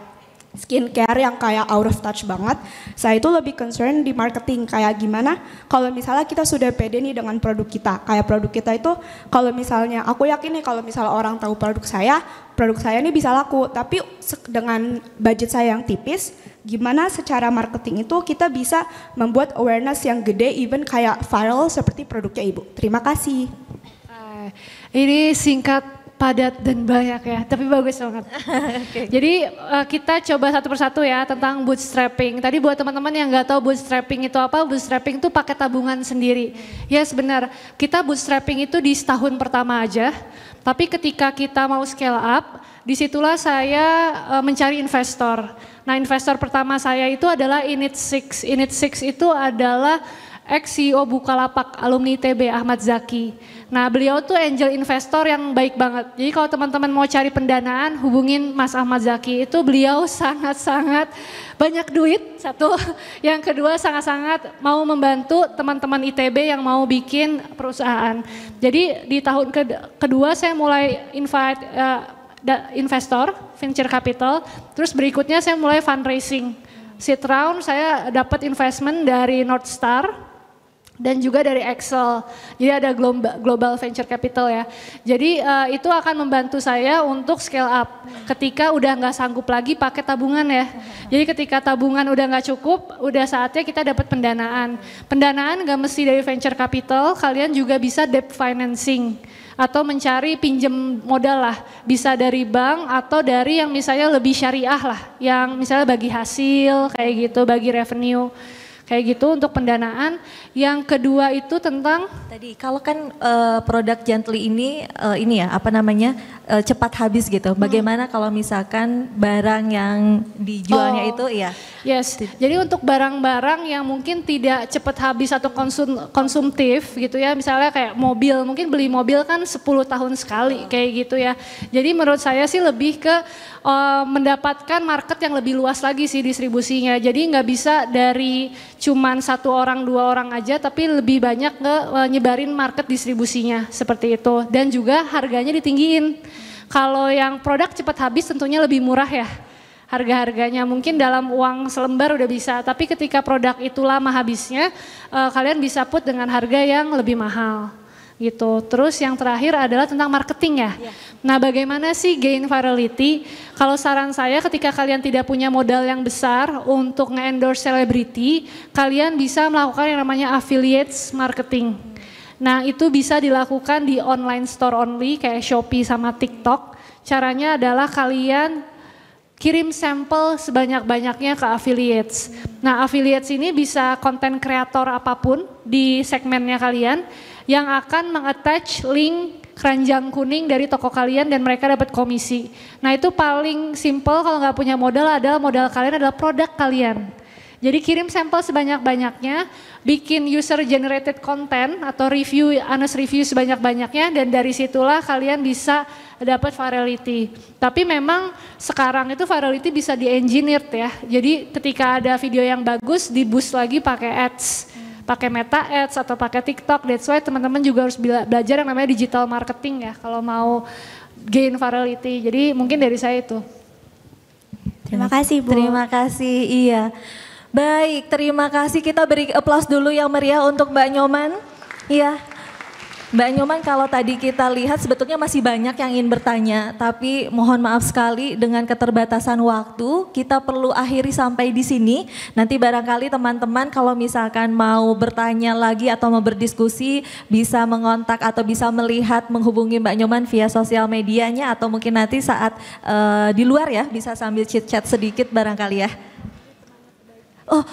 skincare yang kayak out of touch banget. Saya itu lebih concern di marketing, kayak gimana kalau misalnya kita sudah pede nih dengan produk kita. Kayak produk kita itu kalau misalnya aku yakin nih kalau misalnya orang tahu produk saya ini bisa laku. Tapi dengan budget saya yang tipis, gimana secara marketing itu kita bisa membuat awareness yang gede even kayak viral seperti produknya Ibu. Terima kasih. Ini singkat, padat dan banyak ya, tapi bagus banget. Okay. Jadi kita coba satu persatu ya tentang bootstrapping. Tadi buat teman-teman yang nggak tahu bootstrapping itu apa, bootstrapping itu pakai tabungan sendiri. Yes benar, kita bootstrapping itu di setahun pertama aja. Tapi ketika kita mau scale up, disitulah saya mencari investor. Nah, investor pertama saya itu adalah Init6. Init6 itu adalah ex-CEO Bukalapak, alumni ITB, Ahmad Zaki. Nah, beliau tuh angel investor yang baik banget. Jadi kalau teman-teman mau cari pendanaan, hubungin Mas Ahmad Zaki. Itu beliau sangat-sangat banyak duit, satu. Yang kedua sangat-sangat mau membantu teman-teman ITB yang mau bikin perusahaan. Jadi di tahun kedua saya mulai invite investor, venture capital. Terus berikutnya saya mulai fundraising. Seed round saya dapat investment dari North Star dan juga dari Excel. Jadi ada global venture capital ya. Jadi itu akan membantu saya untuk scale up ketika udah nggak sanggup lagi pakai tabungan ya. Jadi ketika tabungan udah nggak cukup, udah saatnya kita dapat pendanaan. Pendanaan nggak mesti dari venture capital, kalian juga bisa debt financing atau mencari pinjam modal lah. Bisa dari bank atau dari yang misalnya lebih syariah lah, yang misalnya bagi hasil kayak gitu, bagi revenue. Kayak gitu untuk pendanaan. Yang kedua itu tentang tadi kalau kan produk Gently ini cepat habis gitu. Bagaimana kalau misalkan barang yang dijualnya itu ya? Yes. Jadi untuk barang-barang yang mungkin tidak cepat habis atau konsumtif gitu ya, misalnya kayak mobil, mungkin beli mobil kan 10 tahun sekali kayak gitu ya. Jadi menurut saya sih lebih ke mendapatkan market yang lebih luas lagi sih distribusinya. Jadi nggak bisa dari cuman 1 orang 2 orang aja, tapi lebih banyak nyebarin market distribusinya seperti itu. Dan juga harganya ditinggiin. Kalau yang produk cepat habis tentunya lebih murah ya. Harga-harganya mungkin dalam uang selembar udah bisa, tapi ketika produk itu lama habisnya, kalian bisa put dengan harga yang lebih mahal gitu. Terus yang terakhir adalah tentang marketing ya. Nah bagaimana sih gain virality? Kalau saran saya ketika kalian tidak punya modal yang besar untuk nge-endorse selebriti, kalian bisa melakukan yang namanya affiliates marketing. Nah itu bisa dilakukan di online store only kayak Shopee sama TikTok. Caranya adalah kalian kirim sampel sebanyak-banyaknya ke affiliates. Nah affiliates ini bisa konten kreator apapun di segmennya kalian yang akan meng-attach link keranjang kuning dari toko kalian dan mereka dapat komisi. Nah itu paling simple kalau nggak punya modal adalah modal kalian adalah produk kalian. Jadi kirim sampel sebanyak-banyaknya, bikin user generated content atau review, honest review sebanyak-banyaknya dan dari situlah kalian bisa dapat virality. Tapi memang sekarang itu virality bisa di-engineer ya. Jadi ketika ada video yang bagus di-boost lagi pakai ads, pakai meta ads atau pakai TikTok. That's why teman-teman juga harus belajar yang namanya digital marketing ya kalau mau gain virality. Jadi mungkin dari saya itu. Terima kasih Bu. Terima kasih, iya. Baik, terima kasih. Kita beri aplaus dulu yang meriah untuk Mbak Nyoman. Iya. Mbak Nyoman, kalau tadi kita lihat sebetulnya masih banyak yang ingin bertanya, tapi mohon maaf sekali dengan keterbatasan waktu, kita perlu akhiri sampai di sini. Nanti barangkali teman-teman kalau misalkan mau bertanya lagi atau mau berdiskusi, bisa mengontak atau bisa melihat menghubungi Mbak Nyoman via sosial medianya atau mungkin nanti saat di luar ya, bisa sambil chit-chat sedikit barangkali ya. Oh,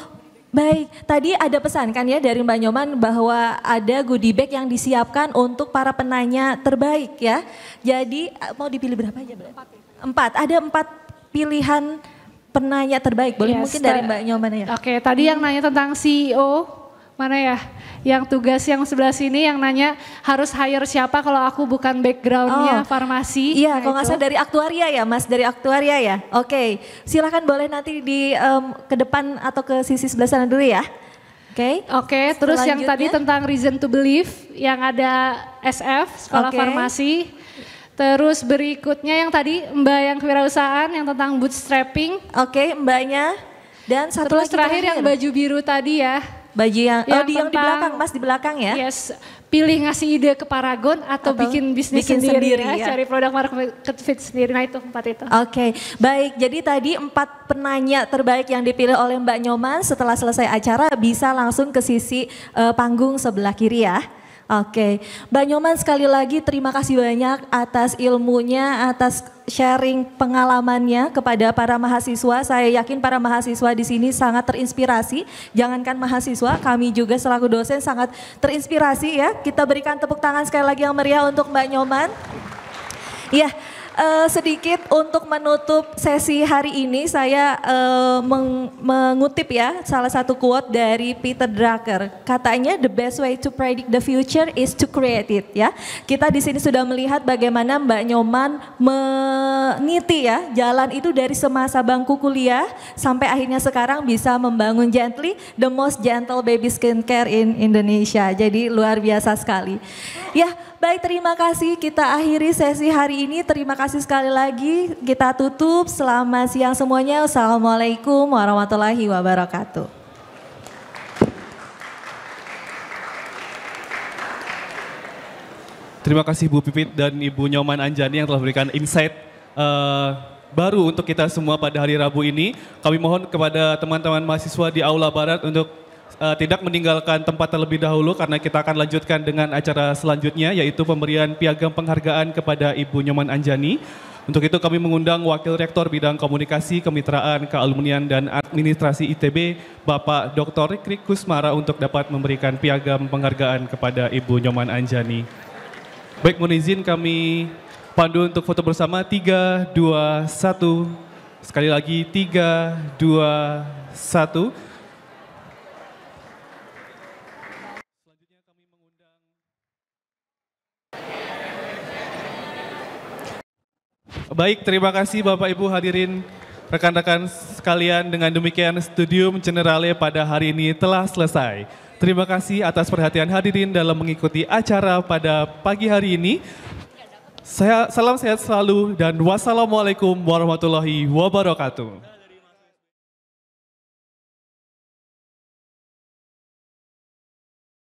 baik, tadi ada pesan kan ya dari Mbak Nyoman bahwa ada goodie bag yang disiapkan untuk para penanya terbaik ya. Jadi mau dipilih berapa aja? 4, ada 4 pilihan penanya terbaik. Boleh mungkin dari Mbak Nyoman ya. Oke, tadi yang nanya tentang CEO, mana ya? Yang tugas yang sebelah sini yang nanya harus hire siapa kalau aku bukan backgroundnya farmasi. Iya, kalau nggak salah dari aktuaria ya Mas, dari aktuaria ya. Oke, silakan boleh nanti di ke depan atau ke sisi sebelah sana dulu ya. Oke, terus yang tadi tentang reason to believe yang ada SF, sekolah farmasi. Terus berikutnya yang tadi Mbak yang kewirausahaan yang tentang bootstrapping. Oke, Mbaknya. Dan satu terus lagi terakhir yang baju biru tadi ya. Baju yang di belakang Mas, di belakang ya. Yes, pilih ngasih ide ke Paragon atau bikin bisnis sendiri ya, cari produk market fit sendiri. Nah itu 4 itu. Oke, baik. Jadi tadi 4 penanya terbaik yang dipilih oleh Mbak Nyoman setelah selesai acara bisa langsung ke sisi panggung sebelah kiri ya. Oke, Mbak Nyoman sekali lagi terima kasih banyak atas ilmunya, atas sharing pengalamannya kepada para mahasiswa. Saya yakin para mahasiswa di sini sangat terinspirasi. Jangankan mahasiswa, kami juga selaku dosen sangat terinspirasi ya. Kita berikan tepuk tangan sekali lagi yang meriah untuk Mbak Nyoman. Ya. Sedikit untuk menutup sesi hari ini saya mengutip ya salah satu quote dari Peter Drucker. Katanya the best way to predict the future is to create it ya. Kita di sini sudah melihat bagaimana Mbak Nyoman meniti ya jalan itu dari semasa bangku kuliah sampai akhirnya sekarang bisa membangun Gently, the most gentle baby skincare in Indonesia. Jadi luar biasa sekali. Ya, baik, terima kasih. Kita akhiri sesi hari ini. Terima kasih sekali lagi. Kita tutup. Selamat siang semuanya. Wassalamualaikum warahmatullahi wabarakatuh. Terima kasih Bu Pipit dan Ibu Nyoman Anjani yang telah memberikan insight baru untuk kita semua pada hari Rabu ini. Kami mohon kepada teman-teman mahasiswa di Aula Barat untuk tidak meninggalkan tempat terlebih dahulu karena kita akan lanjutkan dengan acara selanjutnya yaitu pemberian piagam penghargaan kepada Ibu Nyoman Anjani. Untuk itu kami mengundang Wakil Rektor Bidang Komunikasi, Kemitraan, Kealumnian, dan Administrasi ITB, Bapak Dr. Rikrik Kusmara untuk dapat memberikan piagam penghargaan kepada Ibu Nyoman Anjani. Baik, mohon izin kami pandu untuk foto bersama 3, 2, 1. Sekali lagi 3, 2, 1. Baik, terima kasih Bapak Ibu hadirin rekan-rekan sekalian. Dengan demikian Studium Generale pada hari ini telah selesai. Terima kasih atas perhatian hadirin dalam mengikuti acara pada pagi hari ini. Salam sehat selalu dan wassalamualaikum warahmatullahi wabarakatuh.